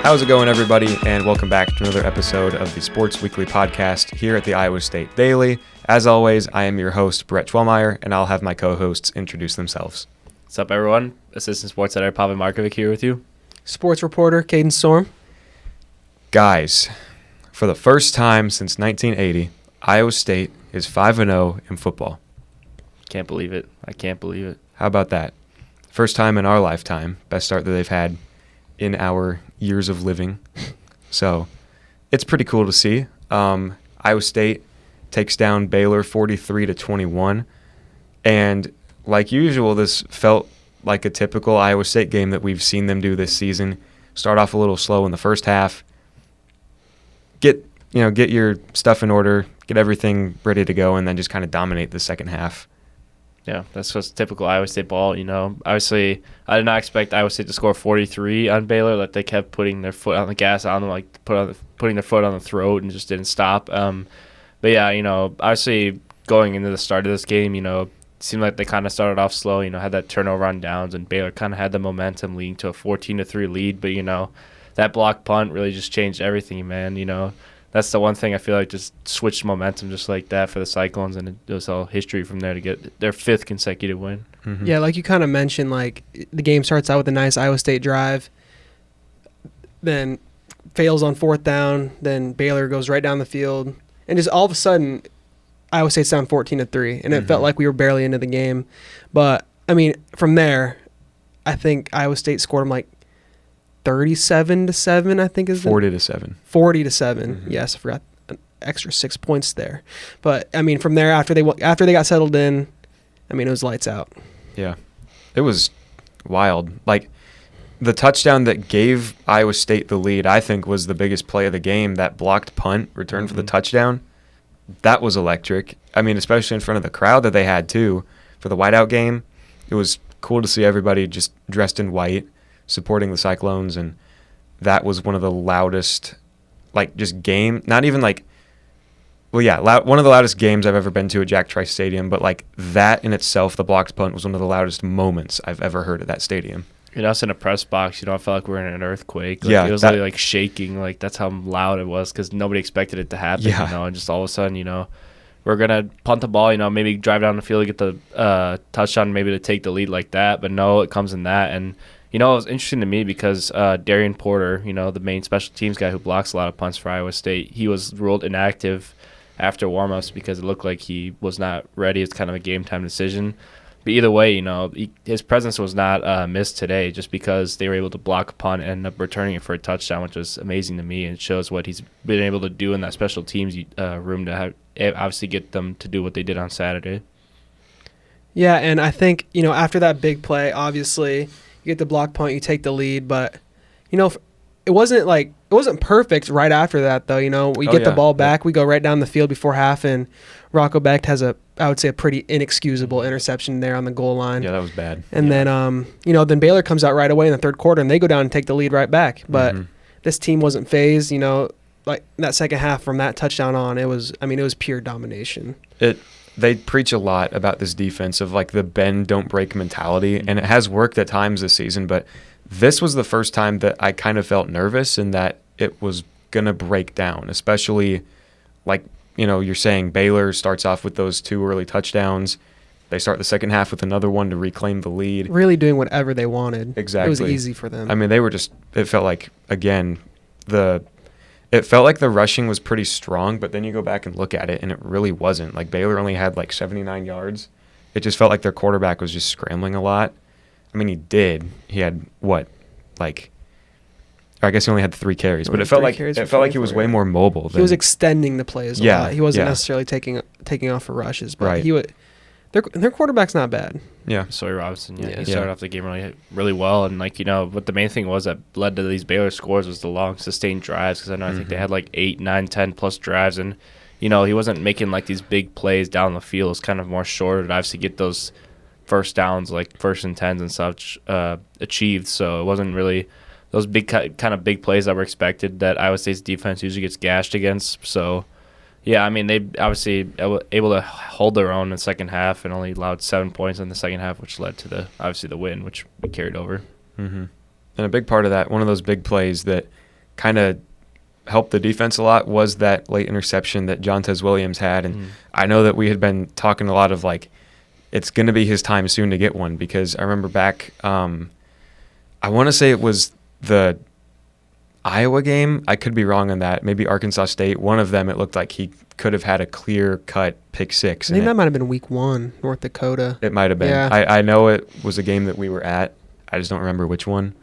How's it going, everybody, and welcome back to another episode of the Sports Weekly Podcast here at the Iowa State Daily. As always, I am your host, Brett Twellmeyer, and I'll have my co-hosts introduce themselves. What's up, everyone? Assistant Sports Editor Pavel Markovic here with you. Sports reporter Caden Storm. Guys, for the first time since 1980, Iowa State is 5-0 in football. Can't believe it. I can't believe it. How about that? First time in our lifetime. Best start that they've had in our years of living. So it's pretty cool to see. Iowa State takes down Baylor 43-21. And like usual, this felt like a typical Iowa State game that we've seen them do this season. Start off a little slow in the first half. Get your stuff in order, get everything ready to go, and then just kind of dominate the second half. Yeah, that's what's typical Iowa State ball. Obviously, I did not expect Iowa State to score 43 on Baylor. Like, they kept putting their foot on the gas on them, like putting their foot on the throat, and just didn't stop. But yeah, obviously going into the start of this game, it seemed like they kind of started off slow. Had that turnover on downs, and Baylor kind of had the momentum leading to a 14-3 lead. But that block punt really just changed everything, man. That's the one thing I feel like just switched momentum just like that for the Cyclones, and it was all history from there to get their fifth consecutive win. Mm-hmm. Yeah, like you kind of mentioned, like the game starts out with a nice Iowa State drive, then fails on fourth down, then Baylor goes right down the field, and just all of a sudden Iowa State's down 14-3, and it felt like we were barely into the game. But, from there, I think Iowa State scored them like 37-7, I think is 40-7. 40-7. Mm-hmm. Yes, I forgot an extra 6 points there. But from there, after they got settled in, it was lights out. Yeah, it was wild. Like, the touchdown that gave Iowa State the lead, I think, was the biggest play of the game. That blocked punt return for the touchdown, that was electric. Especially in front of the crowd that they had too for the whiteout game. It was cool to see everybody just dressed in white, supporting the Cyclones, and that was one of the loudest, one of the loudest games I've ever been to at Jack Trice Stadium, but that in itself, the blocked punt, was one of the loudest moments I've ever heard at that stadium. Us in a press box, I felt like we were in an earthquake. Yeah, it was literally shaking. That's how loud it was because nobody expected it to happen. Yeah. And just all of a sudden, we're gonna punt the ball. Maybe drive down the field to get the touchdown, maybe to take the lead like that. But no, it comes in that. And it was interesting to me because Darian Porter, the main special teams guy who blocks a lot of punts for Iowa State, he was ruled inactive after warm-ups because it looked like he was not ready. It's kind of a game-time decision. But either way, his presence was not missed today just because they were able to block a punt and end up returning it for a touchdown, which was amazing to me. And it shows what he's been able to do in that special teams room to obviously get them to do what they did on Saturday. Yeah, and I think, after that big play, obviously – you get the block punt, you take the lead, but it wasn't perfect right after that though. We get the ball back, we go right down the field before half, and Rocco Becht has a pretty inexcusable interception there on the goal line. Yeah, that was bad. And then then Baylor comes out right away in the third quarter, and they go down and take the lead right back. But this team wasn't phased. Like that second half from that touchdown on, it was pure domination. They preach a lot about this defense of the bend, don't break mentality, and it has worked at times this season, but this was the first time that I kind of felt nervous and that it was going to break down, especially you're saying Baylor starts off with those two early touchdowns. They start the second half with another one to reclaim the lead. Really doing whatever they wanted. Exactly. It was easy for them. They were it felt like, again, it felt like the rushing was pretty strong, but then you go back and look at it, and it really wasn't. Baylor only had 79 yards. It just felt like their quarterback was just scrambling a lot. He did. He had I guess he only had 3 carries, but it felt like he was way more mobile. He was extending the plays a lot. He wasn't necessarily taking off for rushes, but right. Their quarterback's not bad. Yeah, Sawyer Robinson. He started off the game really well, and but the main thing was that led to these Baylor scores was the long sustained drives. Because I think they had 8, 9, 10 plus drives, and he wasn't making these big plays down the field. It was kind of more shorter to obviously get those first downs, first and 10s and such, achieved. So it wasn't really those big plays that were expected that Iowa State's defense usually gets gashed against. So. Yeah, they obviously able to hold their own in the second half and only allowed 7 points in the second half, which led to the win, which we carried over. Mm-hmm. And a big part of that, one of those big plays that kind of helped the defense a lot was that late interception that Jontez Williams had. And I know that we had been talking a lot of like, it's going to be his time soon to get one, because I remember back, I want to say it was the Iowa game. I could be wrong on that. Maybe Arkansas State. One of them, it looked like he could have had a clear-cut pick six. I think that might have been week 1, North Dakota. It might have been. Yeah. I know it was a game that we were at. I just don't remember which one.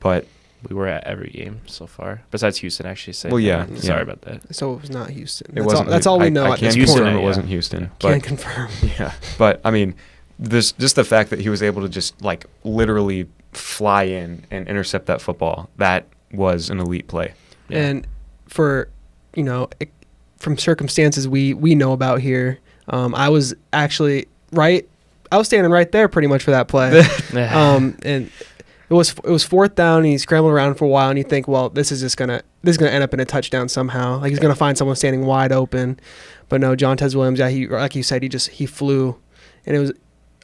But We were at every game so far, besides Houston, actually. Well, yeah. Sorry about that. So it was not Houston. That's all we know I at this can't point. confirm it wasn't Houston. But, Can't confirm. Yeah. But, I mean, just the fact that he was able to just, like, literally fly in and intercept that football, that was an elite play. Yeah. And for, from circumstances we know about here, I was actually I was standing right there pretty much for that play. And it was 4th down, and he scrambled around for a while, and you think, well, this is gonna end up in a touchdown somehow. Like, he's gonna find someone standing wide open. But no, Jontez Williams, yeah, he, like you said, he flew, and it was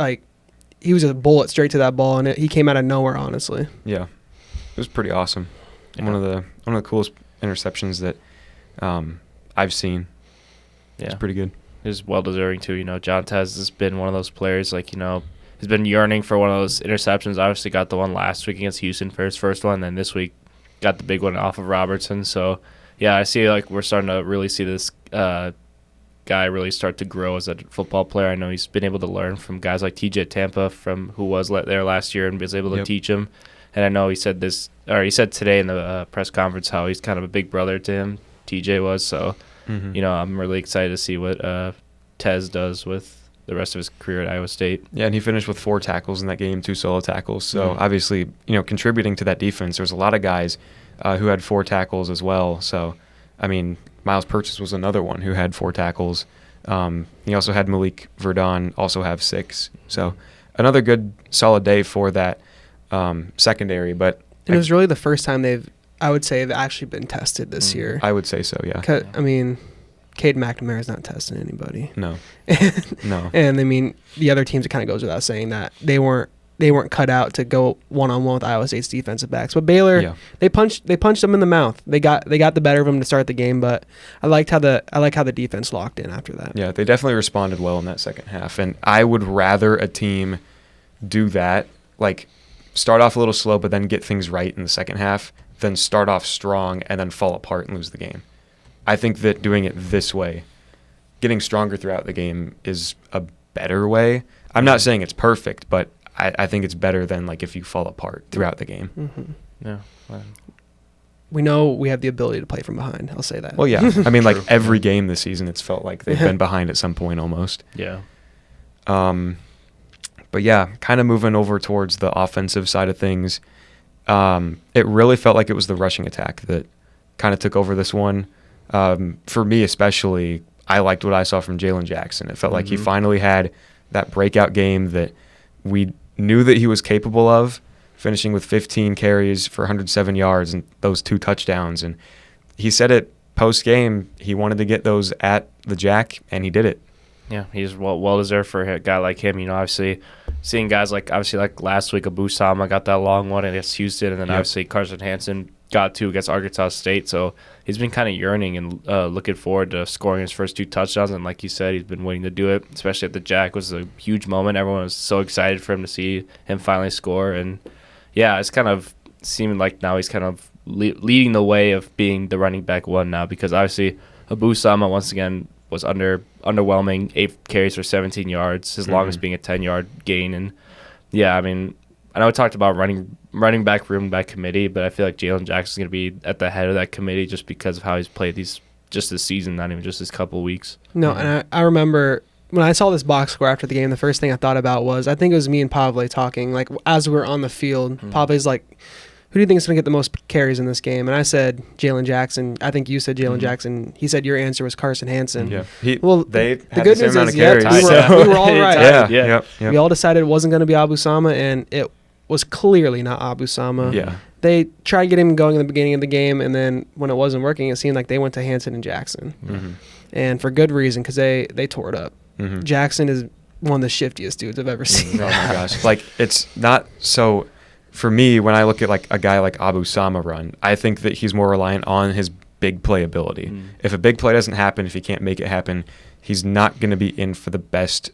like he was a bullet straight to that ball, and he came out of nowhere, honestly. Yeah. It was pretty awesome. Yeah. One of the coolest interceptions that I've seen. Yeah. It's pretty good. Is well deserving too. Jontez has been one of those players, like, he's been yearning for one of those interceptions. Obviously got the one last week against Houston for his first one, and then this week got the big one off of Robertson. So yeah, I see like we're starting to really see this guy really start to grow as a football player. I know he's been able to learn from guys like TJ Tampa, who was there last year and was able to teach him. And I know he said today in the press conference how he's kind of a big brother to him, TJ was. So, I'm really excited to see what Tez does with the rest of his career at Iowa State. Yeah, and he finished with 4 tackles in that game, 2 solo tackles. So, obviously, contributing to that defense, there was a lot of guys who had 4 tackles as well. So, I mean, Miles Purchase was another one who had 4 tackles. He also had Malik Verdon also have 6. So, another good, solid day for that secondary. But it was really the first time they've actually been tested this year. I would say so, yeah. I mean, Cade McNamara's not testing anybody. No. No. And I mean, the other teams, it kind of goes without saying that they weren't cut out to go one-on-one with Iowa State's defensive backs. But Baylor, they punched them in the mouth. They got the better of them to start the game. But I like how the defense locked in after that. Yeah, they definitely responded well in that second half. And I would rather a team do that, like start off a little slow but then get things right in the second half, than start off strong and then fall apart and lose the game. I think that doing it this way, getting stronger throughout the game, is a better way. I'm not saying it's perfect, but I think it's better than like if you fall apart throughout the game. Mm-hmm. Yeah. We know we have the ability to play from behind. I'll say that. Well, yeah. I mean, like every game this season, it's felt like they've been behind at some point almost. Yeah. But yeah, kind of moving over towards the offensive side of things, it really felt like it was the rushing attack that kind of took over this one. For me especially, I liked what I saw from Jalen Jackson. It felt like he finally had that breakout game that we knew that he was capable of, finishing with 15 carries for 107 yards and those 2 touchdowns. And he said it post-game, he wanted to get those at the Jack, and he did it. Yeah, he's well deserved for a guy like him. Obviously, seeing guys like last week, Abu Sama got that long one against Houston, and then obviously Carson Hansen got 2 against Arkansas State. So he's been kind of yearning and looking forward to scoring his first 2 touchdowns. And like you said, he's been waiting to do it, especially at the Jack. It was a huge moment. Everyone was so excited for him to see him finally score. And yeah, it's kind of seeming like now he's kind of leading the way of being the running back 1 now, because obviously Abu Sama once again was underwhelming. 8 carries for 17 yards, his longest being a 10-yard gain. And yeah, I mean, I know we talked about running back room by committee, but I feel like Jalen Jackson's going to be at the head of that committee just because of how he's played just this season, not even just this couple of weeks. No, and I remember when I saw this box score after the game, the first thing I thought about was, I think it was me and Pavle talking, like as we were on the field. Pavle's like, who do you think is going to get the most carries in this game? And I said Jalen Jackson. I think you said Jalen Jackson. He said your answer was Carson Hansen. Yeah. They had the good the same news amount is, of carries. we were all right. Yeah. We all decided it wasn't going to be Abu Sama, and it was clearly not Abu Sama. Yeah. They tried to get him going in the beginning of the game, and then when it wasn't working, it seemed like they went to Hansen and Jackson. And for good reason, because they tore it up. Jackson is one of the shiftiest dudes I've ever seen. Oh my gosh. Like, it's not so for me, when I look at like a guy like Abu Sama run, I think that he's more reliant on his big play ability. If a big play doesn't happen, if he can't make it happen, he's not going to be in for the best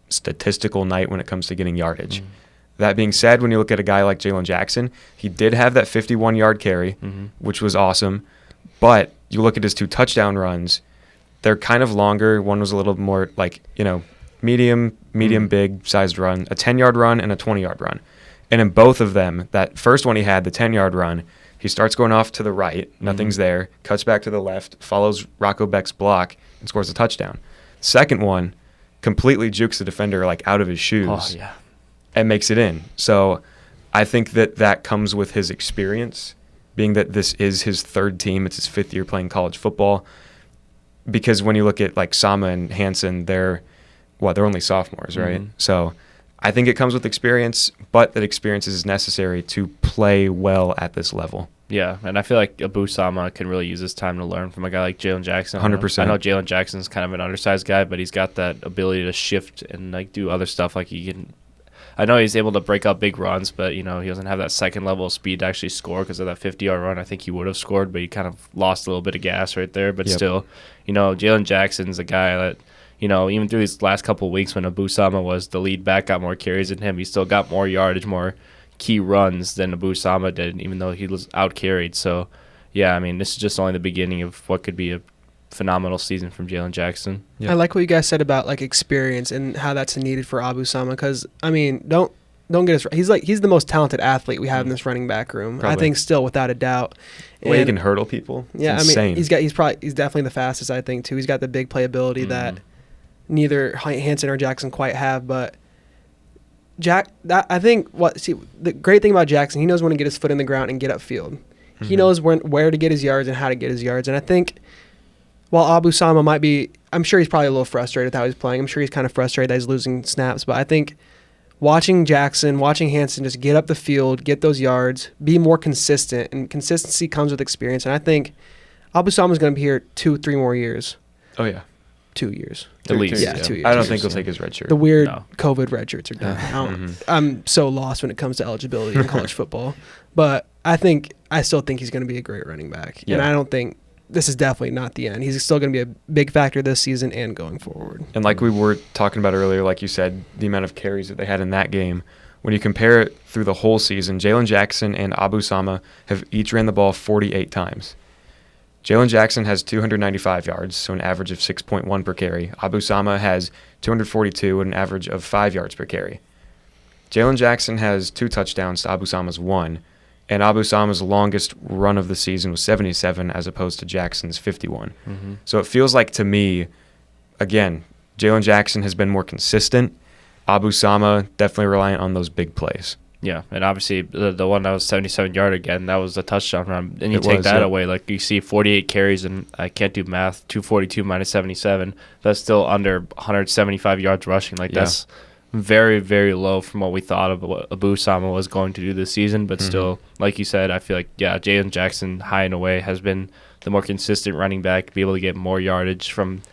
statistical night when it comes to getting yardage. That being said, when you look at a guy like Jalen Jackson, he did have that 51-yard carry, which was awesome. But you look at his 2 touchdown runs, they're kind of longer. One was a little more like, medium, big sized run, a 10-yard run and a 20-yard run. And in both of them, that first one he had, the 10-yard run, he starts going off to the right, nothing's there, cuts back to the left, follows Rocco Beck's block, and scores a touchdown. Second one completely jukes the defender like out of his shoes and makes it in. So I think that comes with his experience, being that this is his 3rd team. It's his 5th year playing college football. Because when you look at like Sama and Hansen, they're only sophomores, right? So I think it comes with experience, but that experience is necessary to play well at this level. Yeah, and I feel like Abu Sama can really use this time to learn from a guy like Jalen Jackson. 100%. I know Jalen Jackson's kind of an undersized guy, but he's got that ability to shift and like do other stuff. Like he can, I know he's able to break up big runs, but he doesn't have that second level of speed to actually score because of that 50-yard run. I think he would have scored, but he kind of lost a little bit of gas right there. But still, Jalen Jackson's a guy that, even through these last couple of weeks when Abu Sama was the lead back, got more carries than him, he still got more yardage, more key runs than Abu Sama did, even though he was out-carried. So, yeah, I mean, this is just only the beginning of what could be a phenomenal season from Jalen Jackson. I like what you guys said about like experience and how that's needed for Abu Sama, because I mean, don't get us right. He's the most talented athlete we have in this running back room. Probably. I think still without a doubt. The way he can hurdle people. It's insane. He's definitely the fastest, I think, too. He's got the big playability that neither Hansen or Jackson quite have, but I think the great thing about Jackson, he knows when to get his foot in the ground and get upfield. He knows where to get his yards and how to get his yards. And I think while Abu Sama might be, I'm sure he's probably a little frustrated with how he's playing. I'm sure he's kind of frustrated that he's losing snaps. But I think watching Jackson, watching Hansen just get up the field, get those yards, be more consistent, and consistency comes with experience. And I think Abu Sama is going to be here 2-3 more years. Oh, yeah. 2 years. At least. Yeah, 2 years. I don't think he'll take his red shirt. The weird COVID red shirts are done. I'm so lost when it comes to eligibility in college football. But I still think he's going to be a great running back. Yeah. And I don't think this is definitely not the end. He's still going to be a big factor this season and going forward. And like we were talking about earlier, like you said, the amount of carries that they had in that game, when you compare it through the whole season, Jalen Jackson and Abu Sama have each ran the ball 48 times. Jalen Jackson has 295 yards, so an average of 6.1 per carry. Abu Sama has 242 and an average of 5 yards per carry. Jalen Jackson has 2 touchdowns to Abu Sama's 1, and Abu Sama's longest run of the season was 77 as opposed to Jackson's 51. So it feels like to me, again, Jalen Jackson has been more consistent. Abu Sama definitely reliant on those big plays. Yeah, and obviously the one that was 77-yard again, that was a touchdown run. And you take that away, like you see 48 carries, and I can't do math, 242 minus 77. That's still under 175 yards rushing. Like that's very, very low from what we thought of what Abu Sama was going to do this season. But still, like you said, I feel like, Jalen Jackson, high and away, has been the more consistent running back, be able to get more yardage from –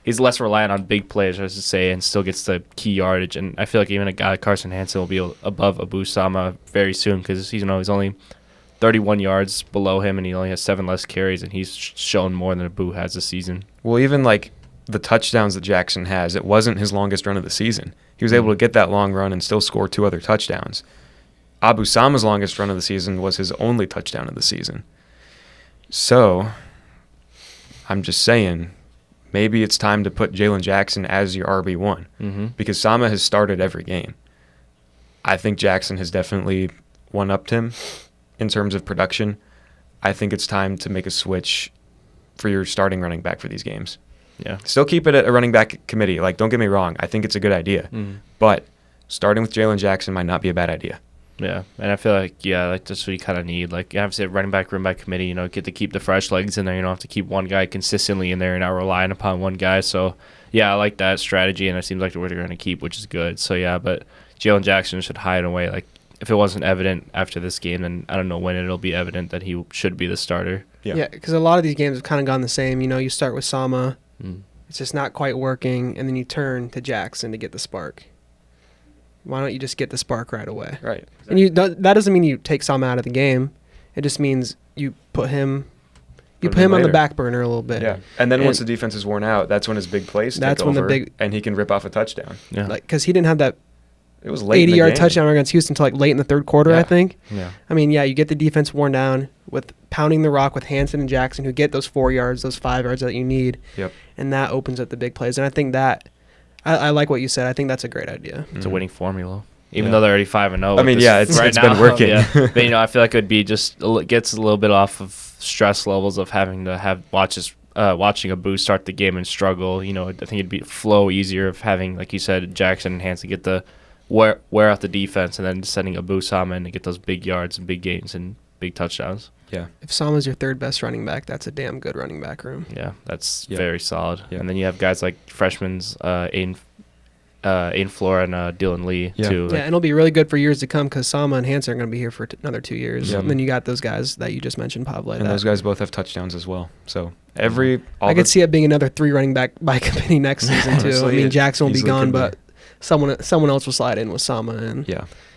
he's less reliant on big plays, I should say, and still gets the key yardage. And I feel like even a guy like Carson Hansen will be above Abu Sama very soon because he's only 31 yards below him, and he only has 7 less carries, and he's shown more than Abu has this season. Well, even like the touchdowns that Jackson has, it wasn't his longest run of the season. He was able to get that long run and still score 2 other touchdowns. Abu Sama's longest run of the season was his only touchdown of the season. So, I'm just saying, maybe it's time to put Jalen Jackson as your RB1 because Sama has started every game. I think Jackson has definitely one-upped him in terms of production. I think it's time to make a switch for your starting running back for these games. Yeah. Still keep it at a running back committee. Like, don't get me wrong. I think it's a good idea. But starting with Jalen Jackson might not be a bad idea. Yeah, and I feel like, like that's what you kind of need. Like, you have to say running back, room by committee, get to keep the fresh legs in there. You don't have to keep one guy consistently in there and not relying upon one guy. So, I like that strategy, and it seems like what they're going to keep, which is good. So, but Jalen Jackson should hide away. Like, if it wasn't evident after this game, then I don't know when it'll be evident that he should be the starter. Yeah, because a lot of these games have kind of gone the same. You start with Sama. It's just not quite working, and then you turn to Jackson to get the spark. Why don't you just get the spark right away? Right. And that doesn't mean you take Sama out of the game. It just means you put him on the later. back burner a little bit. Yeah. And then once the defense is worn out, that's when his big plays take over, and he can rip off a touchdown. Yeah. Like, because he didn't have that It was late 80-yard touchdown against Houston until like late in the third quarter, I think. Yeah. I mean, yeah, you get the defense worn down with pounding the rock with Hansen and Jackson, who get those 4 yards, those 5 yards that you need. Yep. And that opens up the big plays. And I think that I like what you said. I think that's a great idea. It's a winning formula. Even though they're already 5-0. I mean, yeah, it's been working. Yeah. But, I feel like it would be gets a little bit off of stress levels of having to watching a boost start the game and struggle. I think it'd be flow easier of having, like you said, Jackson and Hansen get the wear out the defense, and then sending a boost Sama in to get those big yards and big gains and big touchdowns. Yeah. If Sama's your third best running back, that's a damn good running back room. Yeah, that's very solid. Yep. And then you have guys like freshmen's Aiden Flora and Dylan Lee too. Yeah, and it'll be really good for years to come because Sama and Hansen are going to be here for another 2 years. Yep. And then you got those guys that you just mentioned, Pavle. And those guys both have touchdowns as well. So I could see it being another 3 running back by committee next season too. Honestly, I mean, Jackson will be gone, be. but someone else will slide in with Sama and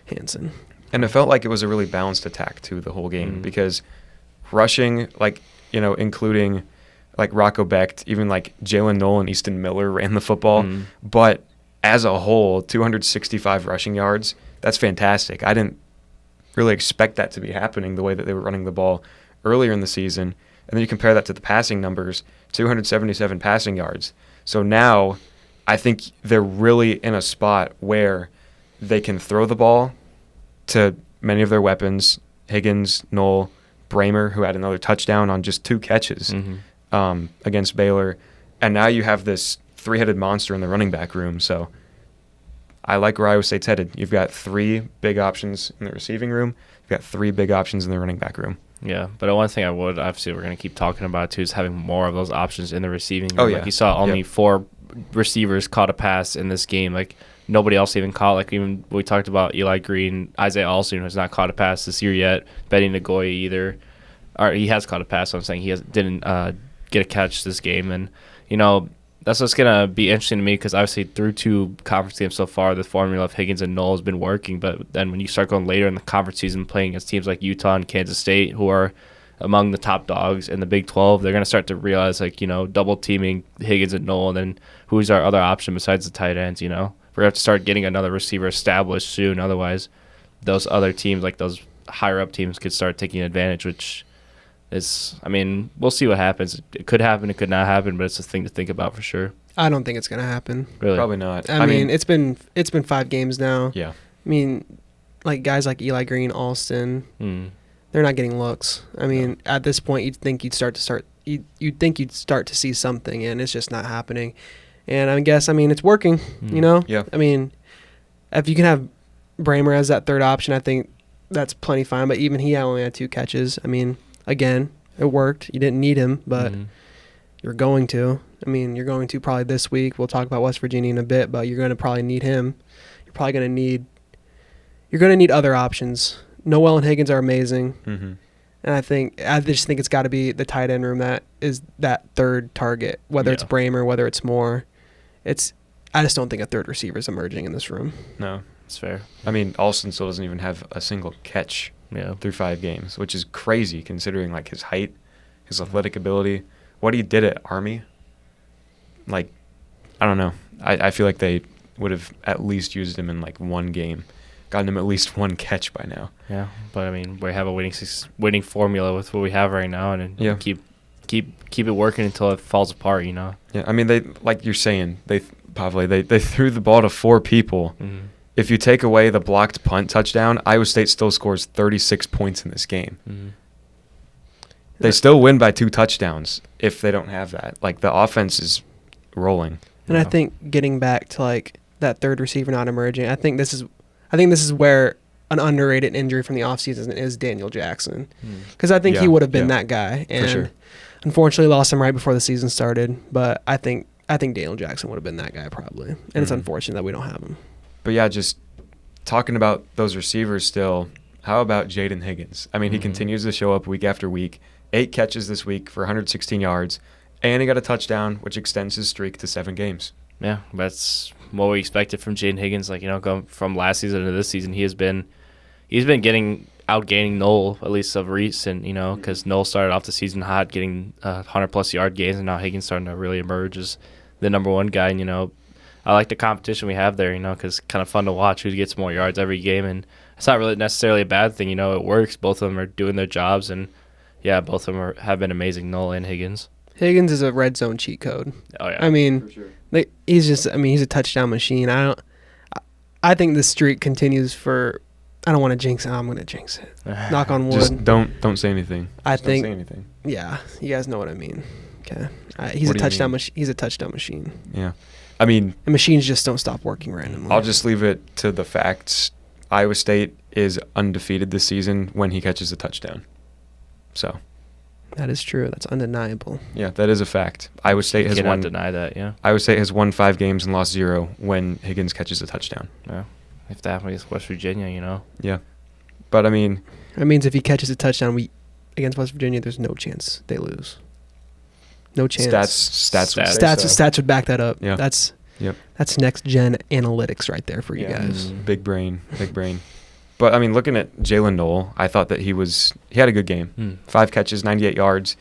Hansen. And it felt like it was a really balanced attack too the whole game because rushing, including like Rocco Becht, even like Jalen Noel and Easton Miller ran the football, but as a whole, 265 rushing yards, that's fantastic. I didn't really expect that to be happening the way that they were running the ball earlier in the season. And then you compare that to the passing numbers, 277 passing yards. So now I think they're really in a spot where they can throw the ball to many of their weapons, Higgins, Noel, Bramer, who had another touchdown on just 2 catches against Baylor. And now you have this 3-headed monster in the running back room. So I like where Iowa State's headed. You've got 3 big options in the receiving room. You've got 3 big options in the running back room. Yeah, but one thing obviously we're going to keep talking about too is having more of those options in the receiving room. Oh, yeah. Like you saw only 4 receivers caught a pass in this game. Like nobody else even caught. Like even we talked about Eli Green, Isaiah Alston has not caught a pass this year yet. Betty Nagoya either. Or he has caught a pass, so I'm saying he didn't get a catch this game. And, that's what's going to be interesting to me because obviously through 2 conference games so far, the formula of Higgins and Noel has been working. But then when you start going later in the conference season playing against teams like Utah and Kansas State, who are among the top dogs in the Big 12, they're going to start to realize, double teaming Higgins and Noel, and then who's our other option besides the tight ends, We're going to have to start getting another receiver established soon. Otherwise, those other teams, like those higher-up teams, could start taking advantage, which is, we'll see what happens. It could happen, it could not happen, but it's a thing to think about for sure. I don't think it's going to happen. Really? Probably not. I mean, it's been 5 games now. Yeah. I mean, like guys like Eli Green, Alston, they're not getting looks. I mean, at this point, you'd think you'd start to see something, and it's just not happening. And I guess, it's working, Yeah. I mean, if you can have Bramer as that third option, I think that's plenty fine. But even he only had 2 catches. Again, it worked. You didn't need him, but you're going to. You're going to probably this week. We'll talk about West Virginia in a bit, but you're going to probably need him. You're probably going to need other options. Noel and Higgins are amazing. And I just think it's got to be the tight end room that is that third target, whether it's Bramer, whether it's Moore. I just don't think a third receiver is emerging in this room. No. It's fair. Alston still doesn't even have a single catch through 5 games, which is crazy considering like his height, his athletic ability, what he did at Army. Like, I don't know. I feel like they would have at least used him in like 1 game, gotten him at least 1 catch by now. Yeah, but we have a winning formula with what we have right now, and keep it working until it falls apart. Yeah, they, like you're saying, Pavle, they threw the ball to 4 people. If you take away the blocked punt touchdown, Iowa State still scores 36 points in this game. They still win by 2 touchdowns if they don't have that. Like, the offense is rolling. And I think getting back to like that third receiver not emerging, I think this is where an underrated injury from the offseason is Daniel Jackson. Because I think he would have been that guy. And for sure. Unfortunately lost him right before the season started. But I think Daniel Jackson would have been that guy probably. And it's unfortunate that we don't have him. But yeah, just talking about those receivers still, how about Jaden Higgins? He continues to show up week after week. 8 catches this week for 116 yards, and he got a touchdown, which extends his streak to 7 games. Yeah, that's what we expected from Jaden Higgins. Like, going from last season to this season, he's been outgaining Noel, at least of recent, because Noel started off the season hot, getting 100-plus yard gains, and now Higgins starting to really emerge as the number one guy. And, I like the competition we have there, because it's kind of fun to watch who gets more yards every game. And it's not really necessarily a bad thing. It works. Both of them are doing their jobs. And, yeah, both of them have been amazing, Noel and Higgins. Higgins is a red zone cheat code. Oh, yeah. I mean, For sure. he's a touchdown machine. I think this streak continues for. I don't want to jinx it. I'm going to jinx it. Knock on wood. Just don't say anything. I Just think. don't say anything. Yeah, you guys know what I mean. Okay, he's What a do you touchdown. mean? He's a touchdown machine. Yeah. I mean, And machines just don't stop working randomly. I'll just leave it to the facts. Iowa State is undefeated this season when he catches a touchdown. So, That is true. That's undeniable. yeah, that is a fact. Iowa State has Cannot won. deny that, yeah. Iowa State has won 5 games and lost 0 when Higgins catches a touchdown. Yeah. If that happens against West Virginia, Yeah. But I mean, That means if he catches a touchdown, against West Virginia, there's no chance they lose. No chance. stats would say so. Stats would back that up. Yeah. That's Yep. That's next gen analytics right there for you Yeah. guys. Big brain. But I mean, looking at Jalen Noel, I thought that he had a good game. 5 catches, 98 yards,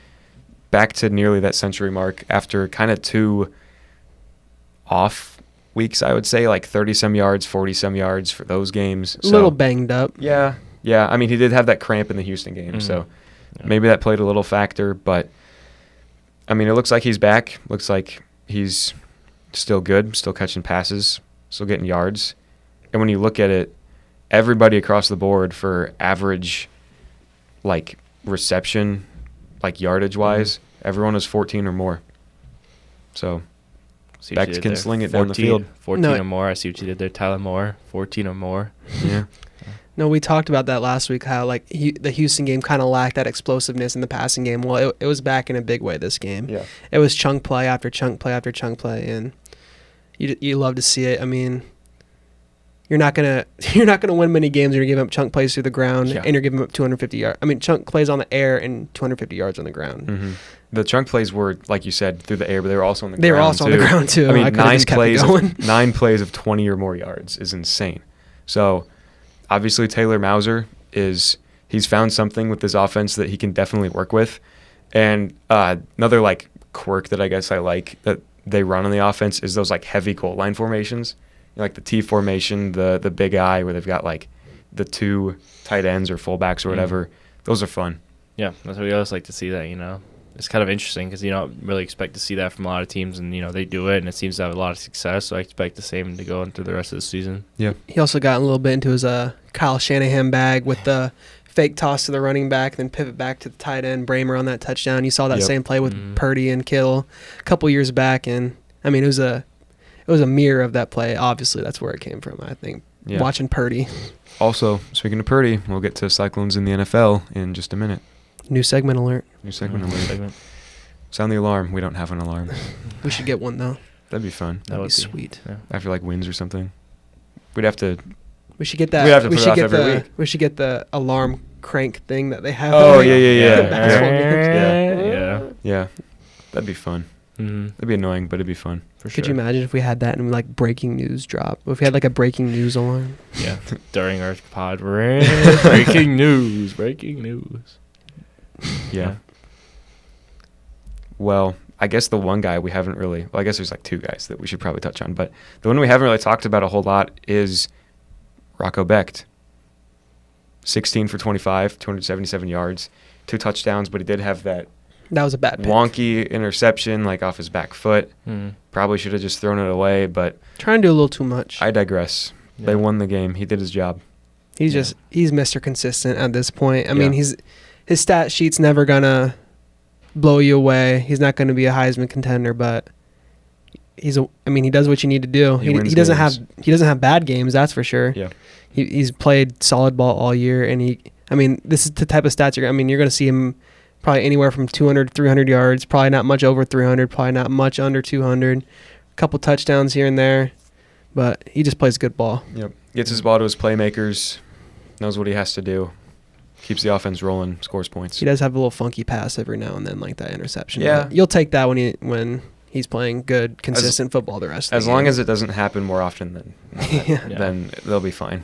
back to nearly that century mark after kind of 2 off weeks, I would say, like 30-some yards, 40-some yards for those games. A little banged up. Yeah. I mean, he did have that cramp in the Houston game, so maybe that played a little factor. But, I mean, it looks like he's back. Looks like he's still good, still catching passes, still getting yards. And when you look at it, everybody across the board for average, like, reception, like, yardage-wise, everyone is 14 or more. So, See back what to you did there. sling it down the 14 field. 14 No. or more. I see what you did there, Tyler Moore. 14 or more. Yeah. No, we talked about that last week, how like the Houston game kind of lacked that explosiveness in the passing game. Well, it was back in a big way this game. Yeah. It was chunk play after chunk play after chunk play, and you love to see it. I mean, you're not gonna win many games when you're giving up chunk plays through the ground Yeah. and you're giving up 250 yards. I mean, chunk plays on the air and 250 yards on the ground. Mm-hmm. The chunk plays were, like you said, through the air, but they were also on the ground. They were also on the ground too. I mean, could've just kept it going. 9 plays of 20 or more yards is insane. So, obviously, Taylor Mauser he's found something with this offense that he can definitely work with. And another, like, quirk that I guess I like that they run on the offense is those, like, heavy goal line formations. Like the T formation, the big I, where they've got, like, the 2 tight ends or fullbacks or whatever. Those are fun. Yeah, that's what we always like to see that, It's kind of interesting because you don't really expect to see that from a lot of teams, and, they do it, and it seems to have a lot of success, so I expect the same to go into the rest of the season. Yeah. He also got a little bit into his Kyle Shanahan bag with the fake toss to the running back, then pivot back to the tight end, Bramer on that touchdown. You saw that same play with Purdy and Kittle a couple years back, and, I mean, it was a mirror of that play. Obviously, that's where it came from, I think, watching Purdy. Also, speaking of Purdy, we'll get to Cyclones in the NFL in just a minute. New segment alert. New segment alert. Sound the alarm. We don't have an alarm. We should get one, though. That'd be fun. That'd be sweet. Yeah. After, like, wins or something. We'd have to... We should get that. We have to put it off every week. We should get the alarm crank thing that they have. Oh, at yeah. basketball games. Yeah. Yeah. That'd be fun. Mm-hmm. It'd be annoying, but it'd be fun. For sure. Could you imagine if we had that and like breaking news drop? If we had like a breaking news alarm? Yeah. During our pod, breaking news. Yeah. Well, I guess the one guy we haven't really... Well, I guess there's like 2 guys that we should probably touch on. But the one we haven't really talked about a whole lot is Rocco Becht. 16 for 25, 277 yards, 2 touchdowns, but he did have that That was a bad pick. wonky interception, like off his back foot. Mm-hmm. Probably should have just thrown it away, but Trying to do a little too much. I digress. Yeah. They won the game. He did his job. He's Mr. Consistent at this point. I mean, his stat sheet's never gonna blow you away. He's not gonna be a Heisman contender, but he does what you need to do. He wins He doesn't games. have bad games, that's for sure. Yeah. He's played solid ball all year, and this is the type of stats you're going to see him probably anywhere from 200 to 300 yards, probably not much over 300, probably not much under 200, a couple touchdowns here and there, but he just plays good ball. Yep. Gets his ball to his playmakers, knows what he has to do, keeps the offense rolling, scores points. He does have a little funky pass every now and then, like that interception. Yeah. But you'll take that when he's playing good, consistent football the rest of the As game. long as it doesn't happen more often than Yeah. then they'll be fine.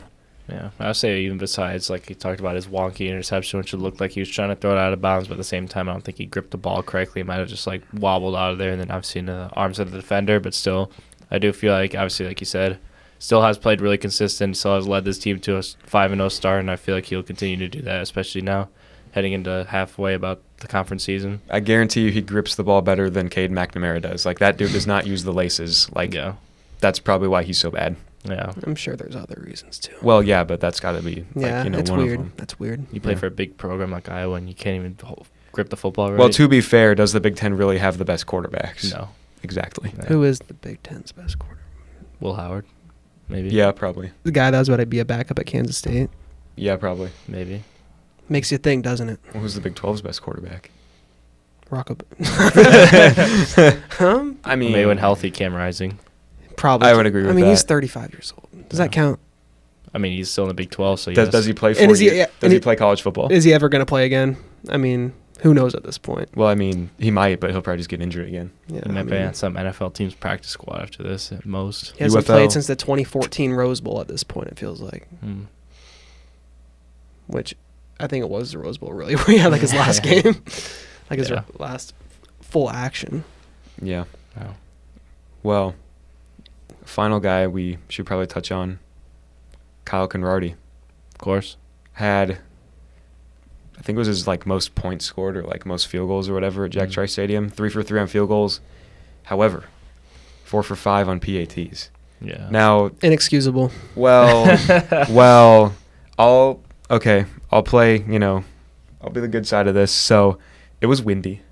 Yeah, I would say even besides, like he talked about his wonky interception, which it looked like he was trying to throw it out of bounds, but at the same time, I don't think he gripped the ball correctly. He might have just like wobbled out of there, and then obviously in the arms of the defender. But still, I do feel like, obviously, like you said, still has played really consistent, still has led this team to a 5-0 start, and I feel like he'll continue to do that, especially now heading into halfway about the conference season. I guarantee you he grips the ball better than Cade McNamara does. Like, that dude does not use the laces. Like, Yeah. that's probably why he's so bad. Yeah. I'm sure there's other reasons too. Well, yeah, but that's got to be, Yeah, it's one weird. of them. That's weird. You play Yeah. for a big program like Iowa, and you can't even grip the football right. Well, to be fair, does the Big Ten really have the best quarterbacks? No. Exactly. Yeah. Who is the Big Ten's best quarterback? Will Howard, maybe. Yeah, probably. The guy that was about to be a backup at Kansas State. Yeah, probably. Maybe. Makes you think, doesn't it? Who's the Big 12's best quarterback? Rock I mean, Maybe when healthy, Cam Rising. Probably. I would agree with I mean, he's that. 35 years old. Does Yeah. that count? I mean, he's still in the Big 12, so does he play for And is he- you? yeah, Does and he he- play college football? Is he ever going to play again? I mean, who knows at this point? Well, I mean, he might, but he'll probably just get injured again. Yeah, He I might be mean, on some NFL team's practice squad after this at most. he hasn't UFL. played since the 2014 Rose Bowl at this point, it feels like. Hmm. Which I think it was the Rose Bowl, really, where he had like his last game. Like his Yeah. last full action. Yeah. Wow. Well, final guy we should probably touch on, Kyle Conrarty. Of course. Had, I think it was his like most points scored or like most field goals or whatever at Jack Mhm. Trice Stadium. 3 for 3 on field goals. However, 4 for 5 on PATs. Yeah. Now, Inexcusable. well, I'll play, I'll be the good side of this. So, it was windy.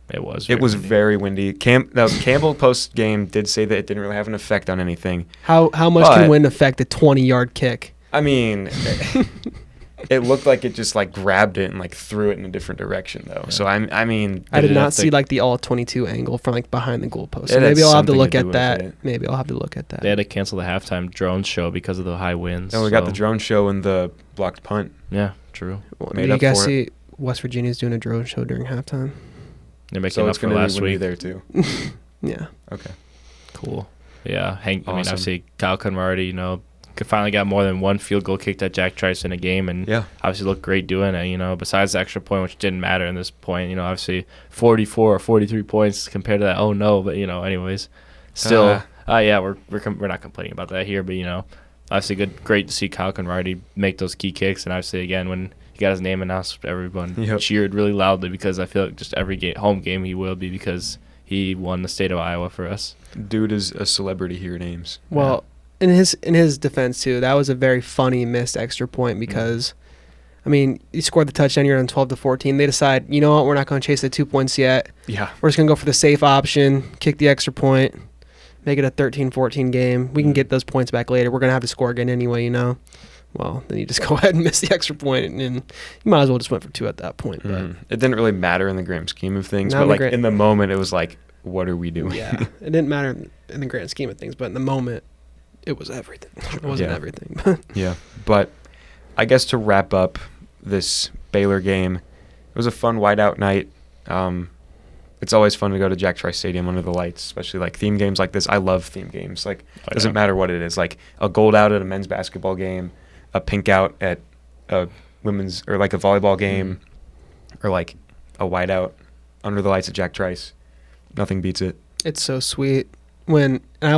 it was. It was windy. very windy. Campbell post game did say that it didn't really have an effect on anything. How much But- can wind affect a 20-yard kick? I mean, it looked like it just like grabbed it and like threw it in a different direction though. Yeah. So I mean, I did it not have see to- like the all 22 angle from like behind the goalpost. So It had maybe I'll have to something look to at do with that. it. Maybe I'll have to look at that. They had to cancel the halftime drone show because of the high winds. then we got so- the drone show and the blocked punt. Yeah, true. Well, made did you up guys for see West Virginia's doing a drone show during halftime? They're making So up it's for going to last be windy week. there too. Yeah. Okay. Cool. Yeah, I mean, Awesome. obviously, Kyle Conrarty, finally got more than one field goal kicked at Jack Trice in a game, and Yeah. obviously looked great doing it. Besides the extra point, which didn't matter in this point. Obviously 44 or 43 points compared to that. Oh no, but anyways, still, yeah, we're not complaining about that here, but obviously great to see Kyle Conrarty make those key kicks, and obviously again when he got his name announced, everyone Yep. cheered really loudly because I feel like just every home game he will be because he won the state of Iowa for us. Dude is a celebrity here at Ames. Well, in his defense too, that was a very funny missed extra point because, I mean, you scored the touchdown, you're on 12-14. They decide, you know what, we're not going to chase the 2 points yet. Yeah. We're just going to go for the safe option, kick the extra point, make it a 13-14 game. We can get those points back later. We're going to have to score again anyway, Well, then you just go ahead and miss the extra point, and you might as well just went for 2 at that point. But Mhm. It didn't really matter in the grand scheme of things, Not but in the like grand- in the moment, it was like, what are we doing? yeah, it didn't matter in the grand scheme of things, but in the moment, it was everything. It wasn't Yeah. everything. Yeah, but I guess to wrap up this Baylor game, it was a fun whiteout night. It's always fun to go to Jack Trice Stadium under the lights, especially like theme games like this. I love theme games. Like, doesn't matter what it is. Like a gold out at a men's basketball game, a pink out at a women's or like a volleyball game, or like a whiteout under the lights at Jack Trice. Nothing beats it. It's so sweet. And I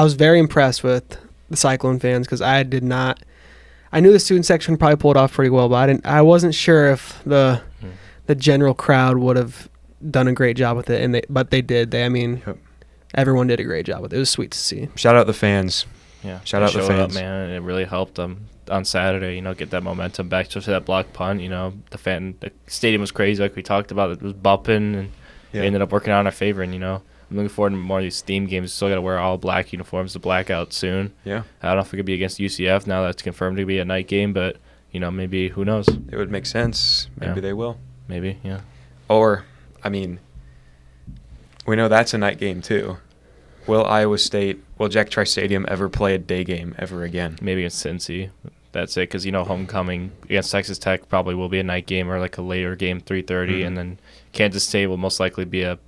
was very impressed with the Cyclone fans because I knew the student section probably pulled off pretty well, but I wasn't sure if the general crowd would have done a great job with it, but they did. Yep. Everyone did a great job with it. It was sweet to see. Shout out the fans. Yeah, Shout they out the showed fans. up, man, and it really helped them on Saturday. Get that momentum back, especially that block punt. The stadium was crazy, like we talked about. It was bumping, and Yeah. it ended up working out in our favor. And I'm looking forward to more of these theme games. We still got to wear all black uniforms, the blackout soon. Yeah. I don't know if it could be against UCF now that's confirmed to be a night game, but maybe who knows? It would make sense. Maybe Yeah. they will. Maybe, yeah. Or, I mean, we know that's a night game too. Will Jack Trice Stadium ever play a day game ever again? Maybe against Cincy. That's it, because homecoming against Texas Tech probably will be a night game or like a later game, 3:30, Mhm. and then Kansas State will most likely be a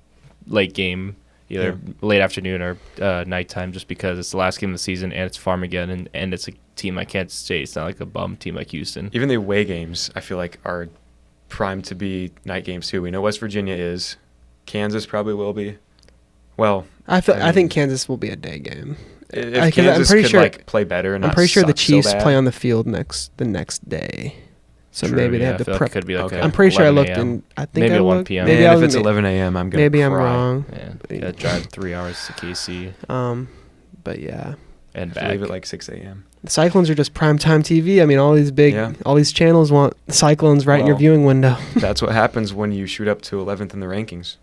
late game, either late afternoon or nighttime, just because it's the last game of the season and it's Farmageddon, and it's a team I can't say. It's not like a bum team like Houston. Even the away games, I feel like, are primed to be night games too. We know West Virginia is. Kansas probably will be. Well, I think Kansas will be a day game. If Kansas could like play better, and I'm pretty sure the Chiefs so play on the field the next day. So True, maybe they yeah, have I to feel like prep. it could be like I'm pretty sure I 11 looked a.m. in. I think Maybe I 1 looked. p.m. Maybe Man, I if was it's 11 a.m., I'm gonna maybe I'm cry. wrong. Yeah, you gotta drive 3 hours to KC But yeah, and I have to back. leave at like 6 a.m. the Cyclones are just primetime TV. I mean, all these channels want the Cyclones right in your Well, viewing window. That's what happens when you shoot up to 11th in the rankings.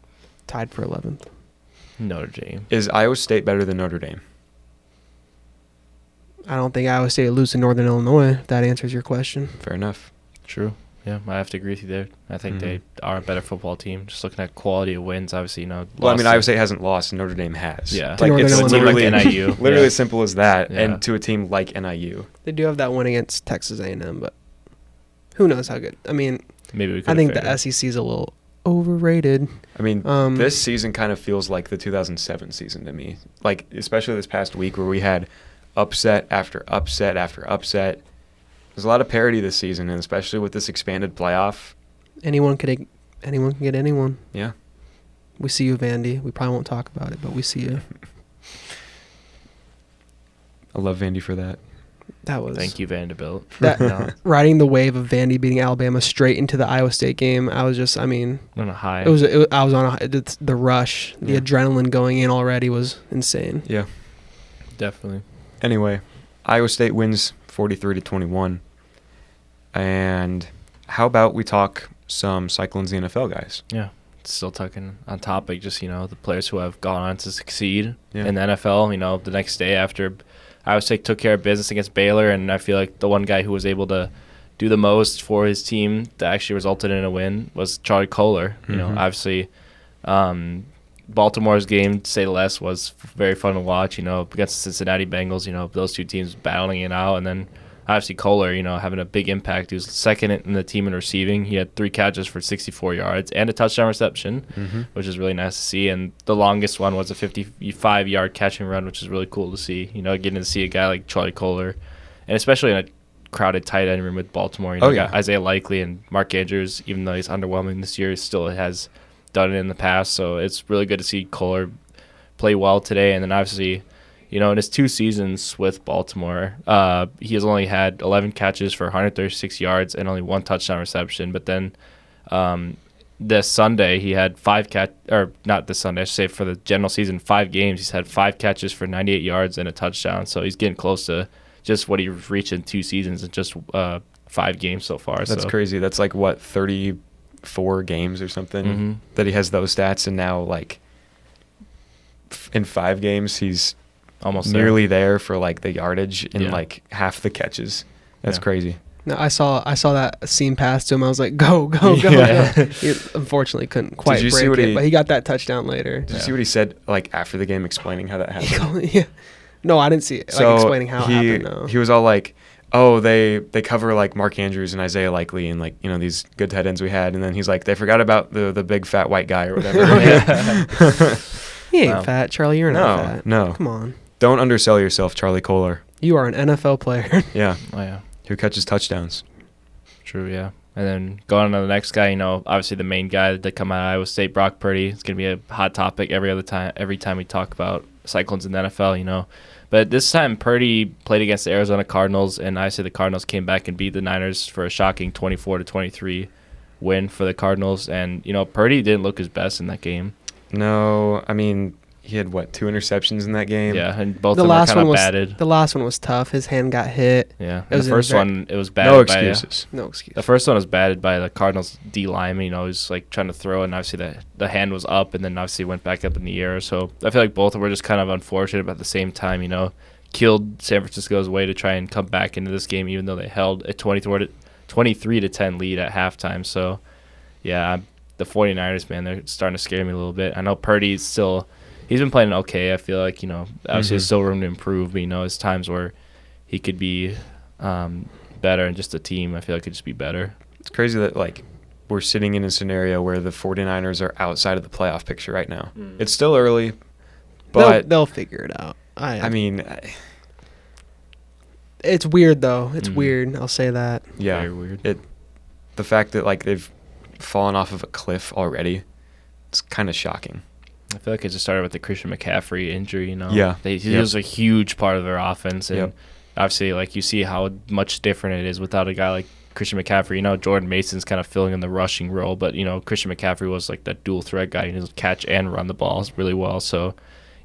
Tied for 11th. Notre Dame. Is Iowa State better than Notre Dame? I don't think Iowa State will lose to Northern Illinois. If that answers your question. Fair enough. True. Yeah, I have to agree with you there. I think they are a better football team. Just looking at quality of wins, obviously, Well, I mean, Iowa State hasn't lost, and Notre Dame has. Yeah. To Like, Northern it's Illinois. literally Like NIU. literally Yeah. as simple as that, Yeah. and to a team like NIU. They do have that win against Texas A&M, but who knows how good? I mean, Maybe we could. I think the SEC is a little overrated. I mean, Um, this season kind of feels like the 2007 season to me. Like, especially this past week where we had upset after upset after upset. There's a lot of parity this season, and especially with this expanded playoff. Anyone can get anyone. Yeah. We see you, Vandy. We probably won't talk about it, but we see you. I love Vandy for that. That was Thank you, Vanderbilt. That No, riding the wave of Vandy beating Alabama straight into the Iowa State game. I was just, I mean, on a high. I was on the rush, the Yeah. adrenaline going in already was insane. Yeah. Definitely. Anyway, Iowa State wins 43-21. And how about we talk some Cyclones the NFL guys? Yeah. Still talking on topic, just, the players who have gone on to succeed Yeah. in the NFL, the next day after Iowa State took care of business against Baylor, and I feel like the one guy who was able to do the most for his team that actually resulted in a win was Charlie Kohler. Obviously, Baltimore's game, to say less, was very fun to watch, against the Cincinnati Bengals, those two teams battling it out, and then obviously Kohler, having a big impact. He was second in the team in receiving. He had 3 catches for 64 yards and a touchdown reception, which is really nice to see. And the longest one was a 55-yard catch and run, which is really cool to see. Getting to see a guy like Charlie Kohler, and especially in a crowded tight end room with Baltimore. You got Isaiah Likely and Mark Andrews, even though he's underwhelming this year, still has done it in the past. So it's really good to see Kohler play well today. And then obviously, in his 2 seasons with Baltimore, he has only had 11 catches for 136 yards and only 1 touchdown reception. But then this Sunday, he had 5 not this Sunday, I should say for the general season, 5 games. He's had 5 catches for 98 yards and a touchdown. So he's getting close to just what he reached in 2 seasons in just 5 games so far. That's crazy. That's like, what, 34 games or something that he has those stats, and now, like, in 5 games, he's almost nearly there for like the yardage and Yeah. like half the catches. That's Yeah. crazy. No, I saw that seam pass to him. I was like, go, go, go. Yeah. go. He unfortunately couldn't quite Did you see break what it, he- but he got that touchdown later. Did you see what he said like after the game explaining how that happened? Yeah. No, I didn't see it. Like explaining how it happened. No. He was all like, oh, they cover like Mark Andrews and Isaiah Likely and like, these good tight ends we had. And then he's like, they forgot about the big fat white guy or whatever. He ain't Wow. fat, Charlie. You're not fat. No. Come on. Don't undersell yourself, Charlie Kohler. You are an NFL player. Yeah. Oh, yeah. Who catches touchdowns. True, yeah. And then going on to the next guy, obviously the main guy that come out of Iowa State, Brock Purdy. It's going to be a hot topic every time we talk about Cyclones in the NFL, But this time Purdy played against the Arizona Cardinals, and I say the Cardinals came back and beat the Niners for a shocking 24-23 win for the Cardinals. And, Purdy didn't look his best in that game. No, I mean, he had, 2 interceptions in that game? Yeah, and both of them were kind of batted. The last one was tough. His hand got hit. Yeah, It and was the first in one, it was batted No by excuses. No excuse. the first one was batted by the Cardinals D lineman. He was like trying to throw, and obviously the hand was up, and then obviously went back up in the air. So I feel like both were just kind of unfortunate, but at the same time, killed San Francisco's way to try and come back into this game, even though they held a 23-10 lead at halftime. So yeah, the 49ers, man, they're starting to scare me a little bit. I know Purdy's still. He's been playing okay. I feel like, obviously there's still room to improve, but, there's times where he could be better, and just a team, I feel like, could just be better. It's crazy that, we're sitting in a scenario where the 49ers are outside of the playoff picture right now. It's still early, But they'll figure it out. I mean, it's weird though. It's Mhm. weird. I'll say that. yeah, Very weird. the fact that like they've fallen off of a cliff already, it's kind of shocking. I feel like it just started with the Christian McCaffrey injury, you know? Yeah. He Yep. was a huge part of their offense. And Yep. obviously, like, you see how much different it is without a guy like Christian McCaffrey. You know, Jordan Mason's kind of filling in the rushing role, but, you know, Christian McCaffrey was like that dual threat guy. He can catch and run the balls really well. So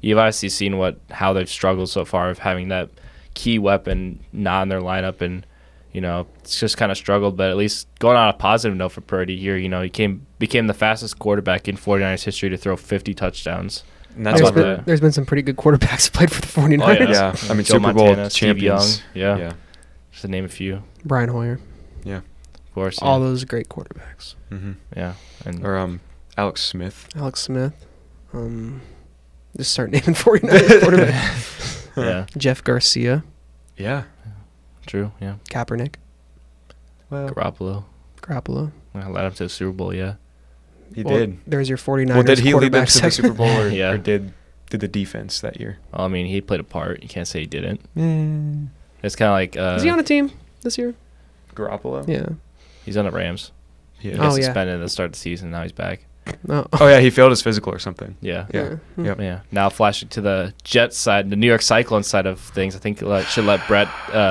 you've obviously seen how they've struggled so far of having that key weapon not in their lineup. And, you know, it's just kind of struggled. But at least going on a positive note for Purdy here, you know, he became the fastest quarterback in 49ers history to throw 50 touchdowns. And that's How what about There's been some pretty good quarterbacks played for the 49ers. Oh, yeah. I mean, Joe Super Bowl Montana, Steve champions. Young, Yeah. just to name a few, Brian Hoyer. of course. All yeah. those great quarterbacks. Mm-hmm. Yeah, and Or Alex Smith. Alex Smith. Just start naming 49ers quarterbacks. yeah, Jeff Garcia. Yeah. true. Yeah, Kaepernick. Well, Garoppolo. Garoppolo. I led him to the Super Bowl. Yeah, he Well, did. There's your 49ers Well, did he lead them quarterback to the segment. Super Bowl, or, Yeah. or did the defense that year? well, I mean, he played a part. You can't say he didn't. It's kind of like Is he on a team this year? Garoppolo. Yeah. he's on the Rams. He He is. Oh, got yeah. suspended at the start of the season. Now he's back. No. Oh yeah, he failed his physical or something. Yeah. Yeah. Yep. Yeah. Now flashing to the Jets side, the New York Cyclones side of things. I think should let Brett